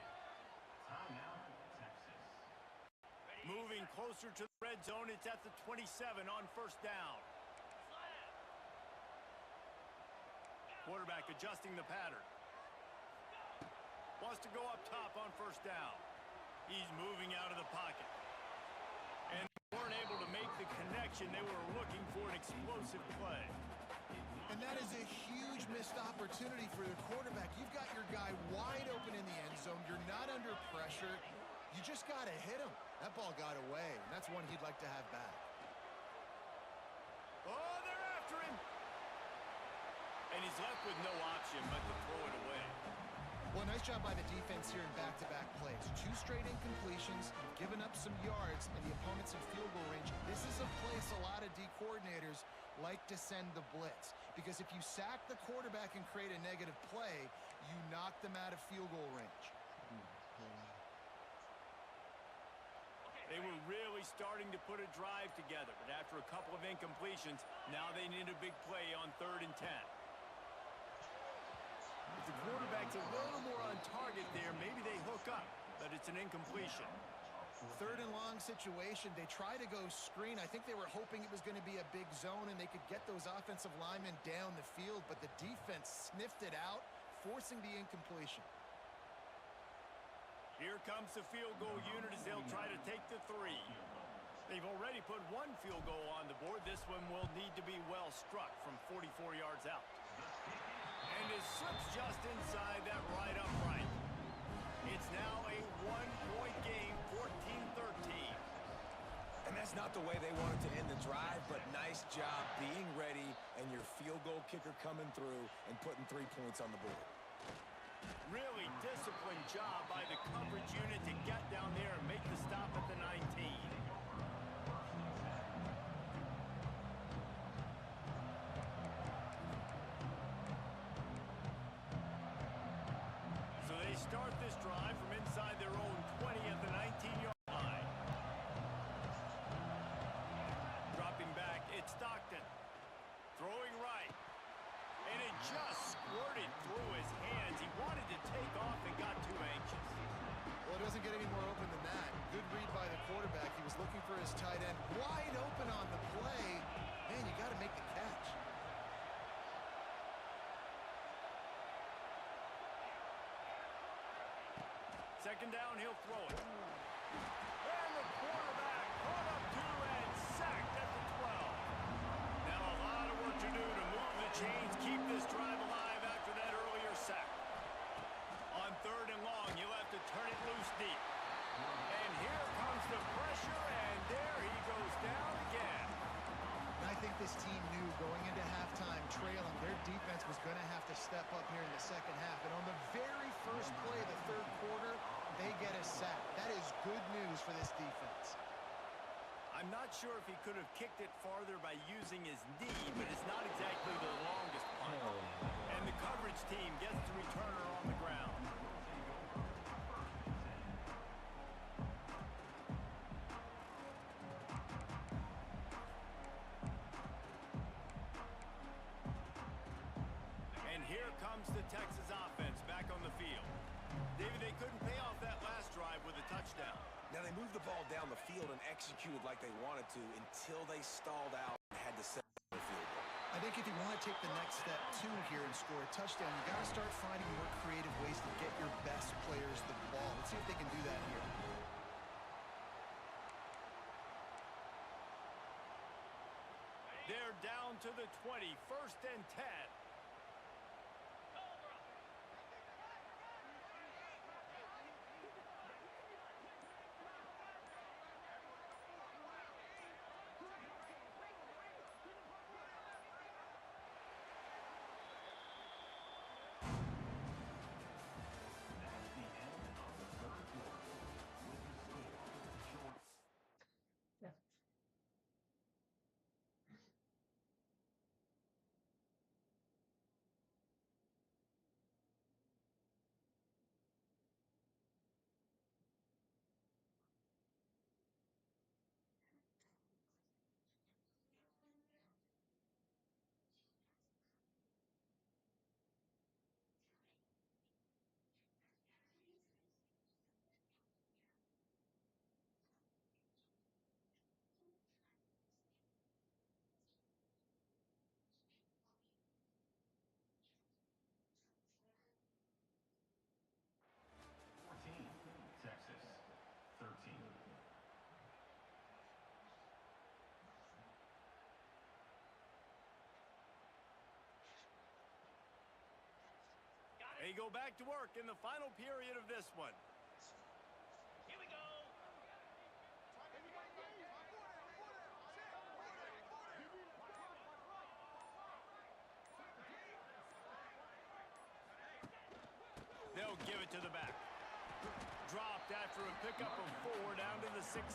Moving closer to the red zone, it's at the 27 on first down. Quarterback adjusting the pattern. Wants to go up top on first down. He's moving out of the pocket. And they weren't able to make the connection. They were looking for an explosive play. And that is a huge missed opportunity for the quarterback. You've got your guy wide open in the end zone. You're not under pressure. You just got to hit him. That ball got away, and that's one he'd like to have back. Oh, they're after him. And he's left with no option but to throw it away. Well, nice job by the defense here in back-to-back plays. 2 straight incompletions, given up some yards, and the opponent's in field goal range. This is a place a lot of D coordinators like to send the blitz. Because if you sack the quarterback and create a negative play, you knock them out of field goal range. They were really starting to put a drive together, but after a couple of incompletions, now they need a big play on 3rd and 10. If the quarterback's a little more on target there, maybe they hook up, but it's an incompletion. 3rd and long situation. They try to go screen. I think they were hoping it was going to be a big zone and they could get those offensive linemen down the field, but the defense sniffed it out, forcing the incompletion. Here comes the field goal unit as they'll try to take the 3. They've already put 1 field goal on the board. This one will need to be well struck from 44 yards out. And it slips just inside that right upright. It's now a 1-point game, 14-13. And that's not the way they wanted to end the drive, but nice job being ready and your field goal kicker coming through and putting 3 points on the board. Really disciplined job by the coverage unit to get down there and make the stop at the 19. So they start this drive from inside their own 20 at the 19-yard line. Dropping back, it's Stockton. Throwing right. And it just squirted through his hands. He wanted to take off and got too anxious. Well, it doesn't get any more open than that. Good read by the quarterback. He was looking for his tight end. Wide open on the play. Man, you got to make the catch. Second down, he'll throw it. And the quarterback caught up to and sacked at the 12. Now a lot of work to do to move the chains, keep this drive alive after that earlier sack. On 3rd and long, you'll have to turn it loose deep. And here comes the pressure, and there he goes down again. And I think this team knew going into halftime trailing, their defense was going to have to step up here in the second half. And on the very first play of the third quarter, they get a sack. That is good news for this defense. I'm not sure if he could have kicked it farther by using his knee, but it's not exactly the longest punt. And the coverage team gets the returner on the ground. And here comes the Texas offense back on the field. David, they couldn't pay off that last drive with a touchdown. Now, they moved the ball down the field and executed like they wanted to until they stalled out and had to set the field goal. I think if you want to take the next step, too, here and score a touchdown, you got to start finding more creative ways to get your best players the ball. Let's see if they can do that here. They're down to the 20, 1st and 10. They go back to work in the final period of this one. Here we go. They'll give it to the back. Dropped after a pickup of 4 down to the 16.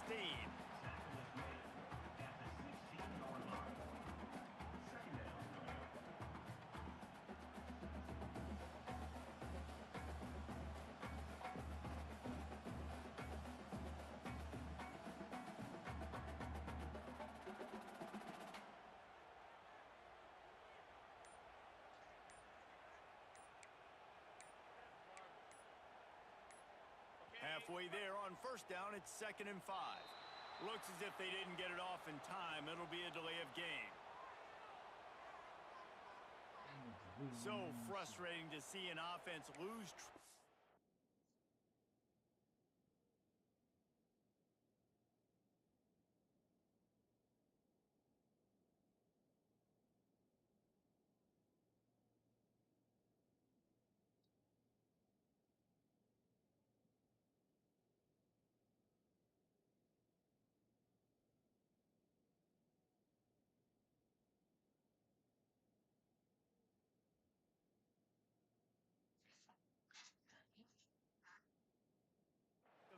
Halfway there on 1st down, it's 2nd and 5. Looks as if they didn't get it off in time. It'll be a delay of game. So frustrating to see an offense lose.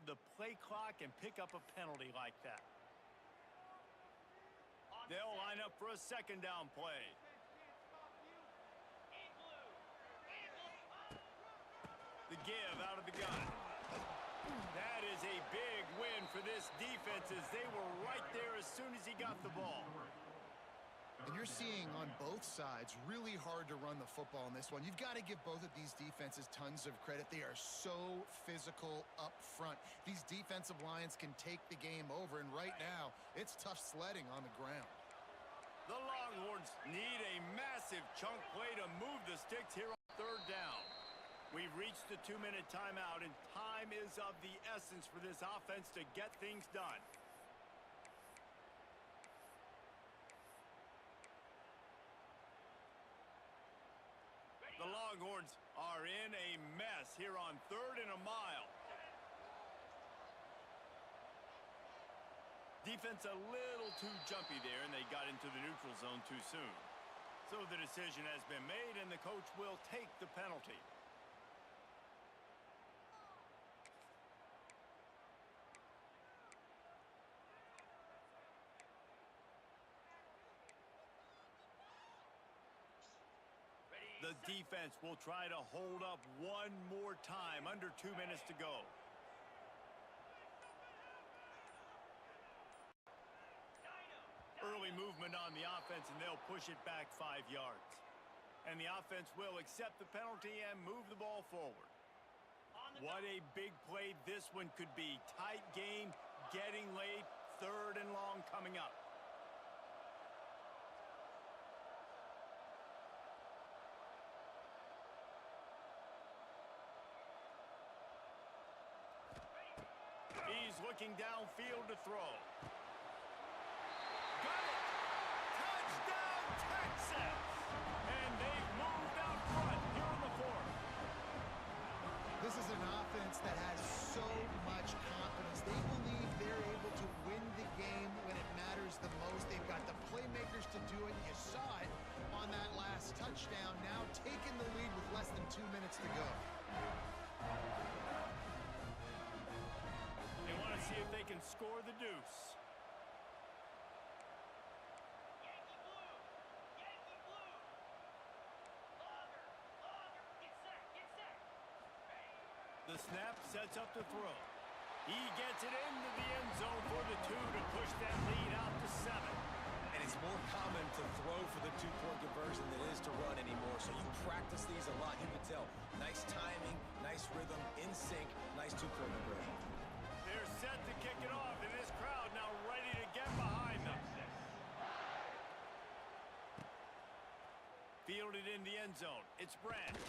The play clock and pick up a penalty like that. They'll line up for a 2nd down play. The give out of the gun. That is a big win for this defense as they were right there as soon as he got the ball. And you're seeing on both sides really hard to run the football in this one. You've got to give both of these defenses tons of credit. They are so physical up front. These defensive lines can take the game over, and right now, it's tough sledding on the ground. The Longhorns need a massive chunk play to move the sticks here on 3rd down. We've reached the 2-minute timeout, and time is of the essence for this offense to get things done. The Longhorns are in a mess here on 3rd and a mile. Defense a little too jumpy there, and they got into the neutral zone too soon. So the decision has been made, and the coach will take the penalty. The defense will try to hold up one more time. Under 2 minutes to go. Early movement on the offense, and they'll push it back 5 yards. And the offense will accept the penalty and move the ball forward. What a big play this one could be. Tight game, getting late, 3rd and long coming up. He's looking downfield to throw. Got it! Touchdown, Texas! And they've moved out front here in the 4th. This is an offense that has so much confidence. They believe they're able to win the game when it matters the most. They've got the playmakers to do it. You saw it on that last touchdown. Now taking the lead with less than 2 minutes to go. They want to see if they can score the deuce. The snap sets up to throw. He gets it into the end zone for the 2 to push that lead out to 7. And it's more common to throw for the 2-point conversion than it is to run anymore. So you practice these a lot. You can tell. Nice timing, nice rhythm, in sync, nice 2-point conversion. They're set to kick it off, and this crowd now ready to get behind them. Fielded in the end zone. It's Branch.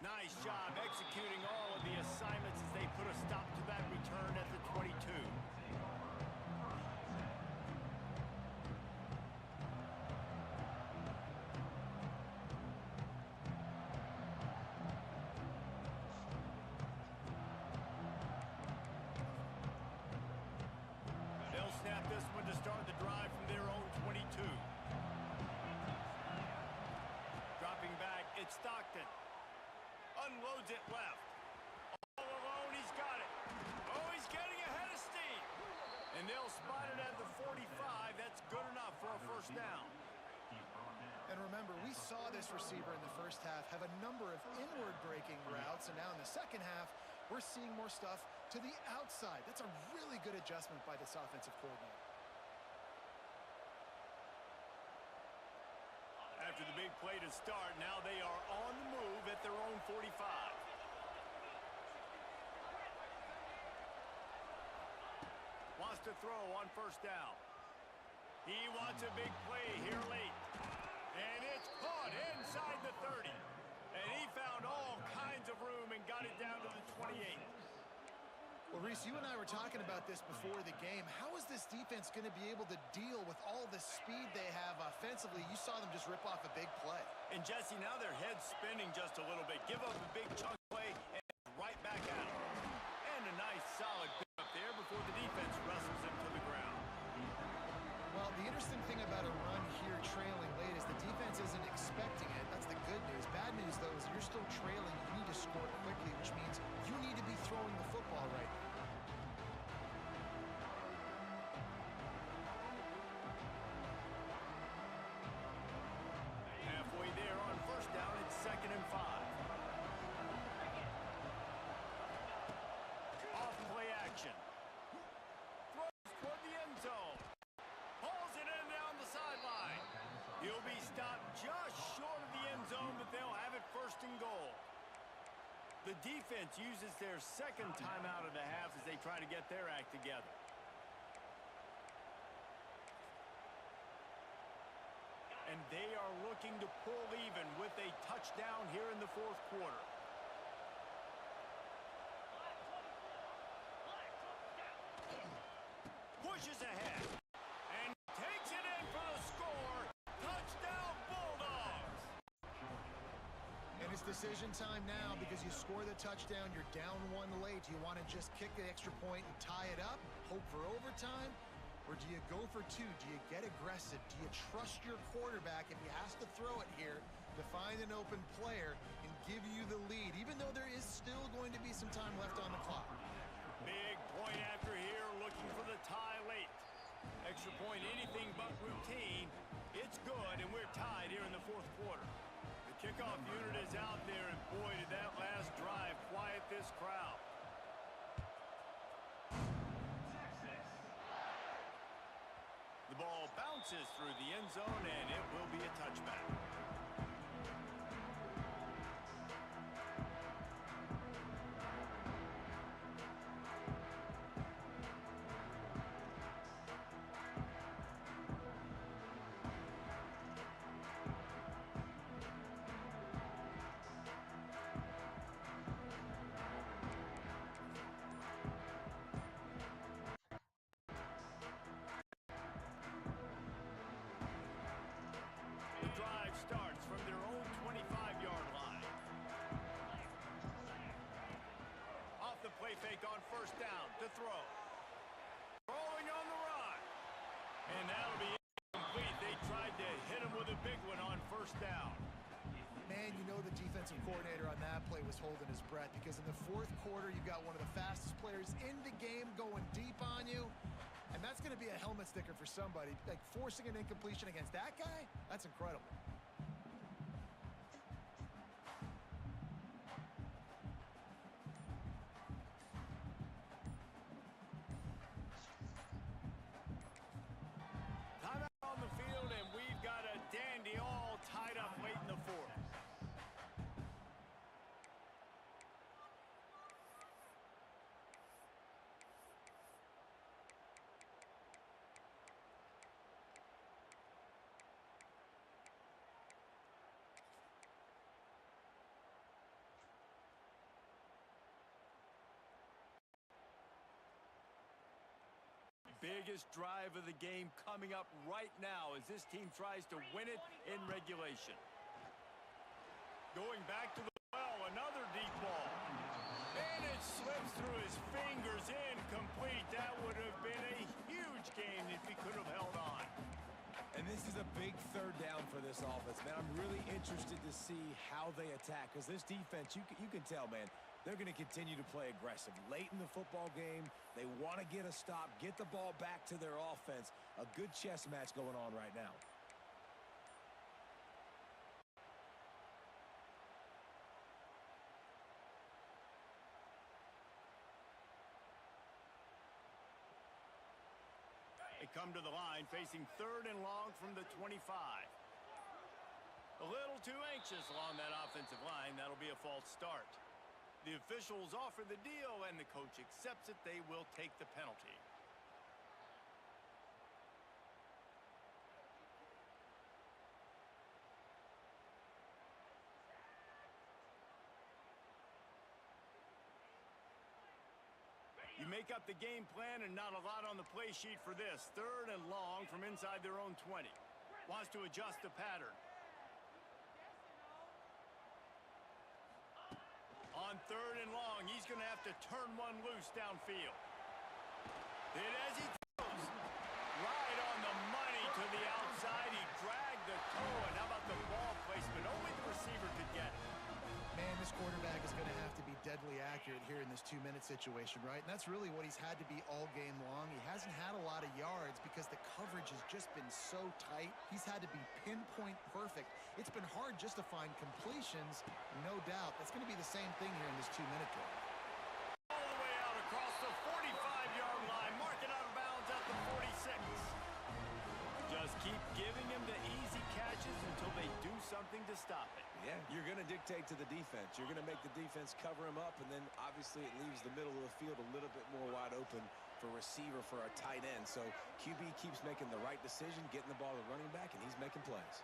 Nice job executing all of the assignments as they put a stop to that return at the 22. They'll snap this one to start the drive from their own 22. Dropping back, it's Stockton. Unloads it left. All alone, he's got it. Oh, he's getting ahead of steam. And they'll spot it at the 45. That's good enough for a 1st down. And remember, we saw this receiver in the first half have a number of inward breaking routes, and now in the second half, we're seeing more stuff to the outside. That's a really good adjustment by this offensive coordinator. After the big play to start, now they are on the move at their own 45. Wants to throw on 1st down. He wants a big play here late. And it's caught inside the 30. And he found all kinds of room and got it down to the 28. Well, Reese, you and I were talking about this before the game. How is this defense going to be able to deal with all the speed they have offensively? You saw them just rip off a big play. And Jesse, now their head's spinning just a little bit. Give up a big chunk play and right back at him. And a nice solid pick up there before the defense wrestles him to the ground. Well, the interesting thing about a run here trailing late is the defense isn't expecting it. That's the good news. Bad news, though, is you're still trailing. You need to score quickly, which means you need to be throwing the football right now. Halfway there on 1st down, it's 2nd and 5. Off play action. Throws toward the end zone. Pulls it in down the sideline. He'll be stopped just short of the end zone, but they'll have it 1st and goal. The defense uses their 2nd timeout of the half as they try to get their act together. And they are looking to pull even with a touchdown here in the 4th quarter. Pushes ahead and takes it in for the score. Touchdown, Bulldogs! And it's decision time now because you score the touchdown, you're down 1 late. Do you want to just kick the extra point and tie it up, hope for overtime? Or Or do you go for two? Do you get aggressive? Do you trust your quarterback if he has to throw it here to find an open player and give you the lead, even though there is still going to be some time left on the clock? Big point after here, looking for the tie late. Extra point, anything but routine. It's good, and we're tied here in the fourth quarter. The kickoff unit is out there, and boy, did that last drive quiet this crowd. The ball bounces through the end zone, and it will be a touchback. Starts from their own 25-yard line. Off the play fake on first down to throw. Throwing on the run. And that'll be incomplete. They tried to hit him with a big one on first down. Man, you know the defensive coordinator on that play was holding his breath, because in the fourth quarter, you've got one of the fastest players in the game going deep on you. And that's going to be a helmet sticker for somebody. Like, forcing an incompletion against that guy, that's incredible. Biggest drive of the game coming up right now as this team tries to win it in regulation. Going back to the well, another deep ball. And it slips through his fingers, incomplete. That would have been a huge game if he could have held on. And this is a big third down for this offense, man. I'm really interested to see how they attack, because this defense, you can tell, man, they're going to continue to play aggressive. Late in the football game, they want to get a stop, get the ball back to their offense. A good chess match going on right now. They come to the line facing third and long from the 25. A little too anxious along that offensive line. That'll be a false start. The officials offer the deal, and the coach accepts it. They will take the penalty. You make up the game plan, and not a lot on the play sheet for this. Third and long from inside their own 20. Wants to adjust the pattern. On third and long, he's going to have to turn one loose downfield. And as he throws, right on the money to the outside, he dragged the toe. And how about the ball placement? Only the receiver could get it. Man, this quarterback is going to have to be deadly accurate here in this 2-minute situation, right? And that's really what he's had to be all game long. He hasn't had a lot of yards because the coverage has just been so tight. He's had to be pinpoint perfect. It's been hard just to find completions, no doubt. That's going to be the same thing here in this 2-minute drill. All the way out across the 45-yard line. Mark it out of bounds at the 46. Just keep giving him the easy catches until they do something to stop it. Yeah, you're going to dictate to the defense. You're going to make the defense cover him up, and then obviously it leaves the middle of the field a little bit more wide open for receiver, for a tight end. So QB keeps making the right decision, getting the ball to running back, and he's making plays.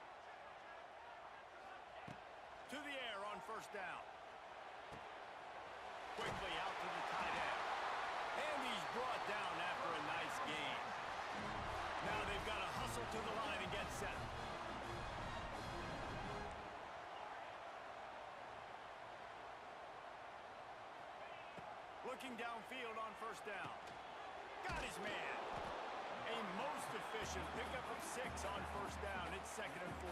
To the air on first down. Quickly out to the tight end. And he's brought down after a nice gain. Now they've got to hustle to the line and get set. Looking downfield on first down. Got his man. A most efficient pickup of 6 on first down. It's 2nd and 4.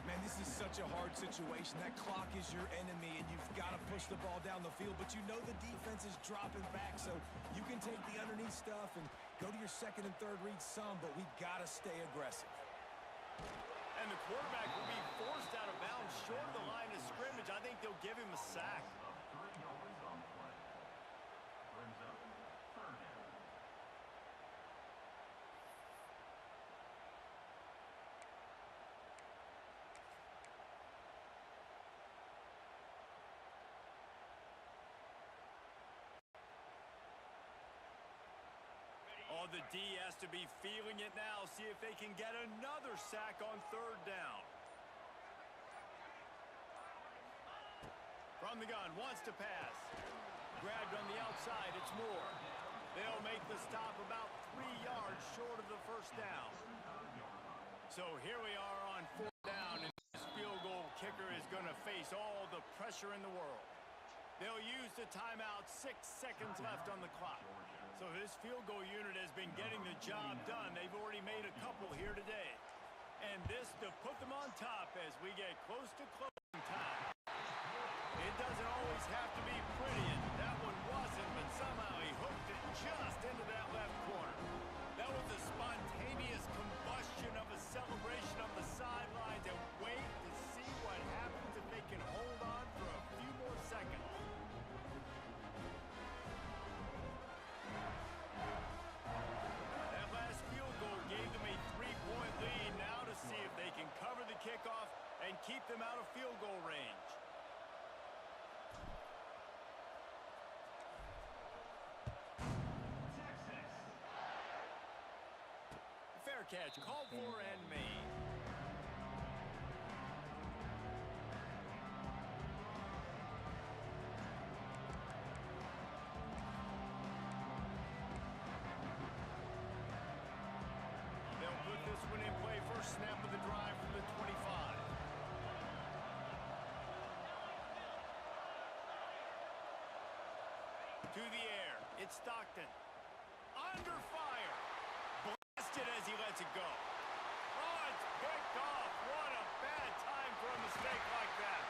Man, this is such a hard situation. That clock is your enemy, and you've got to push the ball down the field, but you know the defense is dropping back, so you can take the underneath stuff and go to your 2nd and 3rd read some, but we've got to stay aggressive. And the quarterback will be forced out of bounds short of the line of scrimmage. I think they'll give him a sack. Oh, the D has to be feeling it now. See if they can get another sack on 3rd down. From the gun, wants to pass. Grabbed on the outside, it's Moore. They'll make the stop about 3 yards short of the first down. So here we are on 4th down, and this field goal kicker is going to face all the pressure in the world. They'll use the timeout, 6 seconds left on the clock. So this field goal unit has been getting the job done. They've already made a couple here today. And this to put them on top as we get close to closing time. It doesn't always have to be pretty, and that one wasn't, but somehow he hooked it just into that left corner. That was a spontaneous combustion of a celebration on the sidelines, and wait to see what happens if they can hold on for a few more seconds. That last field goal gave them a 3-point lead. Now to see if they can cover the kickoff and keep them out of field goal range. Fair catch, called for and made. They'll put this one in play. First snap of the drive from the 25. To the air, it's Stockton. Under fire. Blasted as he lets it go. Oh, it's picked off. What a bad time for a mistake like that.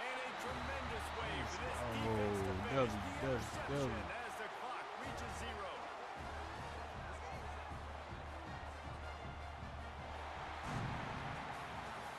And a tremendous way for this defense to finish the interception as the clock reaches 0.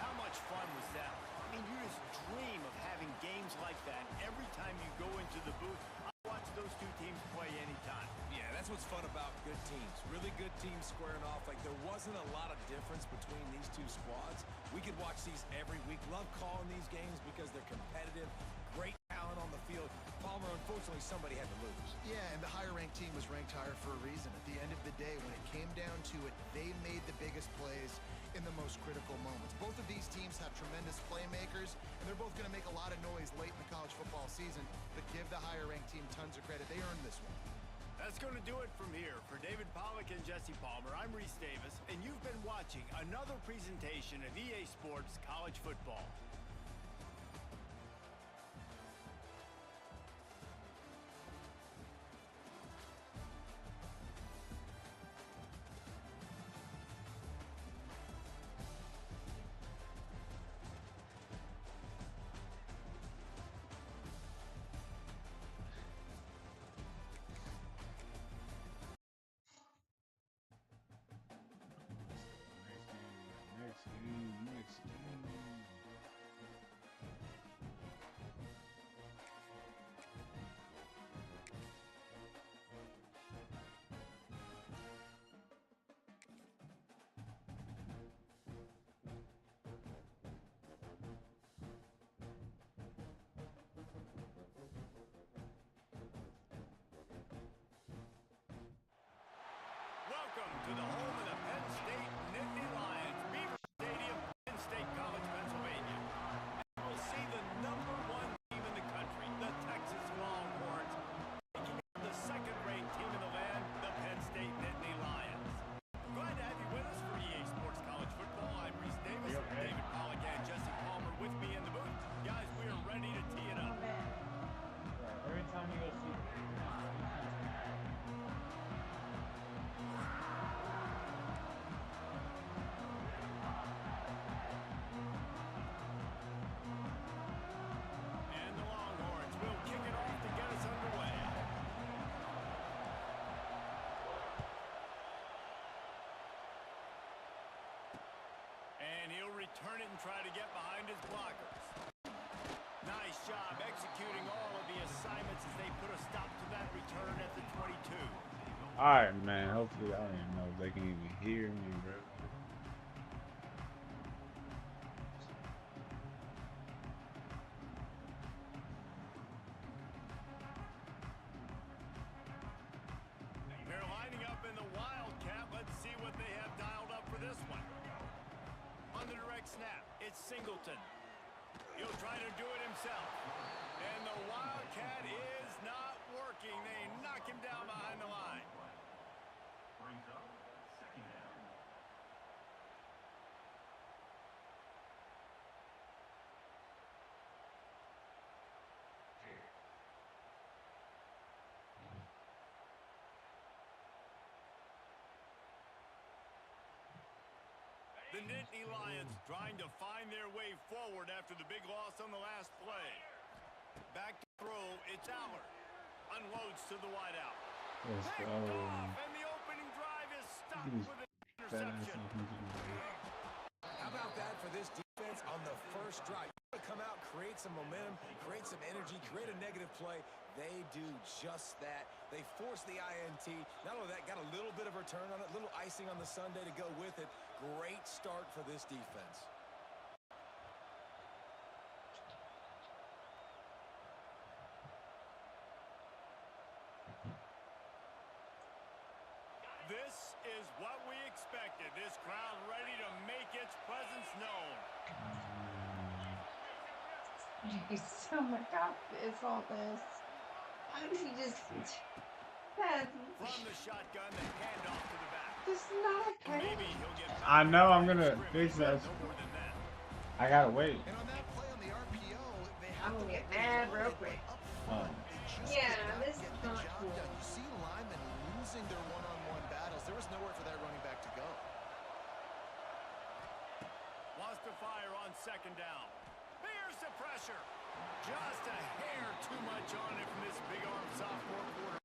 How much fun was that? I mean, you just dream of having games like that every time you go into the booth. Watch those two teams play anytime. Yeah, that's what's fun about good teams. Really good teams squaring off. Like, there wasn't a lot of difference between these two squads. We could watch these every week. Love calling these games because they're competitive. Great talent on the field. Palmer, unfortunately, somebody had to lose. Yeah, and the higher-ranked team was ranked higher for a reason. At the end of the day, when it came down to it, they made the biggest plays in the most critical moments. Both of these teams have tremendous playmakers, and they're both going to make a lot of noise late in the college football season, but give the higher-ranked team tons of credit. They earned this one. That's going to do it from here. For David Pollack and Jesse Palmer, I'm Reese Davis, and you've been watching another presentation of EA Sports College Football. Next game. And he'll return it and try to get behind his blockers. Nice job executing all of the assignments as they put a stop to that return at the 22. Alright, man. Hopefully, I don't even know if they can even hear me, bro. They're lining up in the Wildcat. Let's see what they have dialed up for this one. On the direct snap, it's Singleton. He'll try to do it himself. And the Wildcat is not working. They knock him down behind the line. The Nittany Lions trying to find their way forward after the big loss on the last play. Back to throw, it's Allard. Unloads to the wideout. Let's go. Picked off, and the opening drive is stopped with an interception. How about that for this defense on the first drive? You want to come out, create some momentum, create some energy, create a negative play. They do just that. They force the INT. Not only that, got a little bit of return on it, little icing on the sundae to go with it. Great start for this defense. This is what we expected. This crowd ready to make its presence known. Oh my God, it's all this. How did he just... From the shotgun, the handoff to the back. Just not good. Maybe he'll get back. I know I'm gonna fix that. No more than that. I gotta wait. And on that play on the RPO, they I'm have gonna to get mad real quick. up front. They just Yeah, cannot this is get the not job cool. done. You see linemen losing their one-on-one battles. There was nowhere for that running back to go. Wants to fire on second down. Here's the pressure. Just a hair too much on it from this big-arm sophomore quarterback.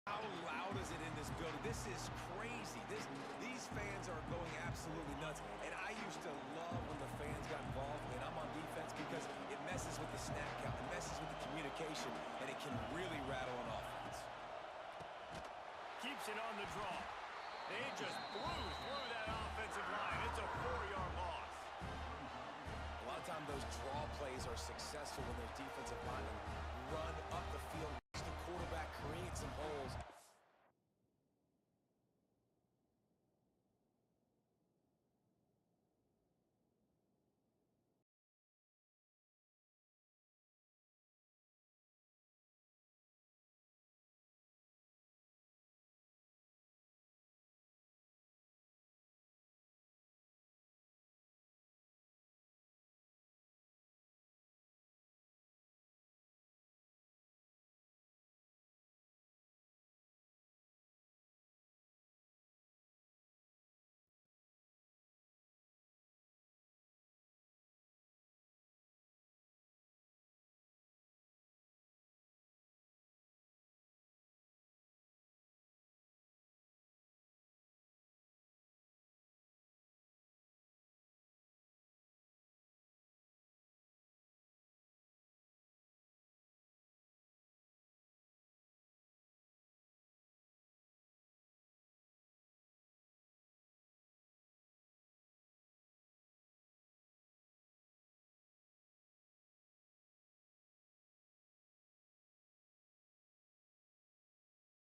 How loud is it in this building? This is crazy. These fans are going absolutely nuts. And I used to love when the fans got involved and I'm on defense because it messes with the snap count, it messes with the communication, and it can really rattle an offense. Keeps it on the draw. They just blew through that offensive line. It's a 4-yard loss. A lot of times those draw plays are successful when those defensive linemen run up the field, the quarterback creates some holes,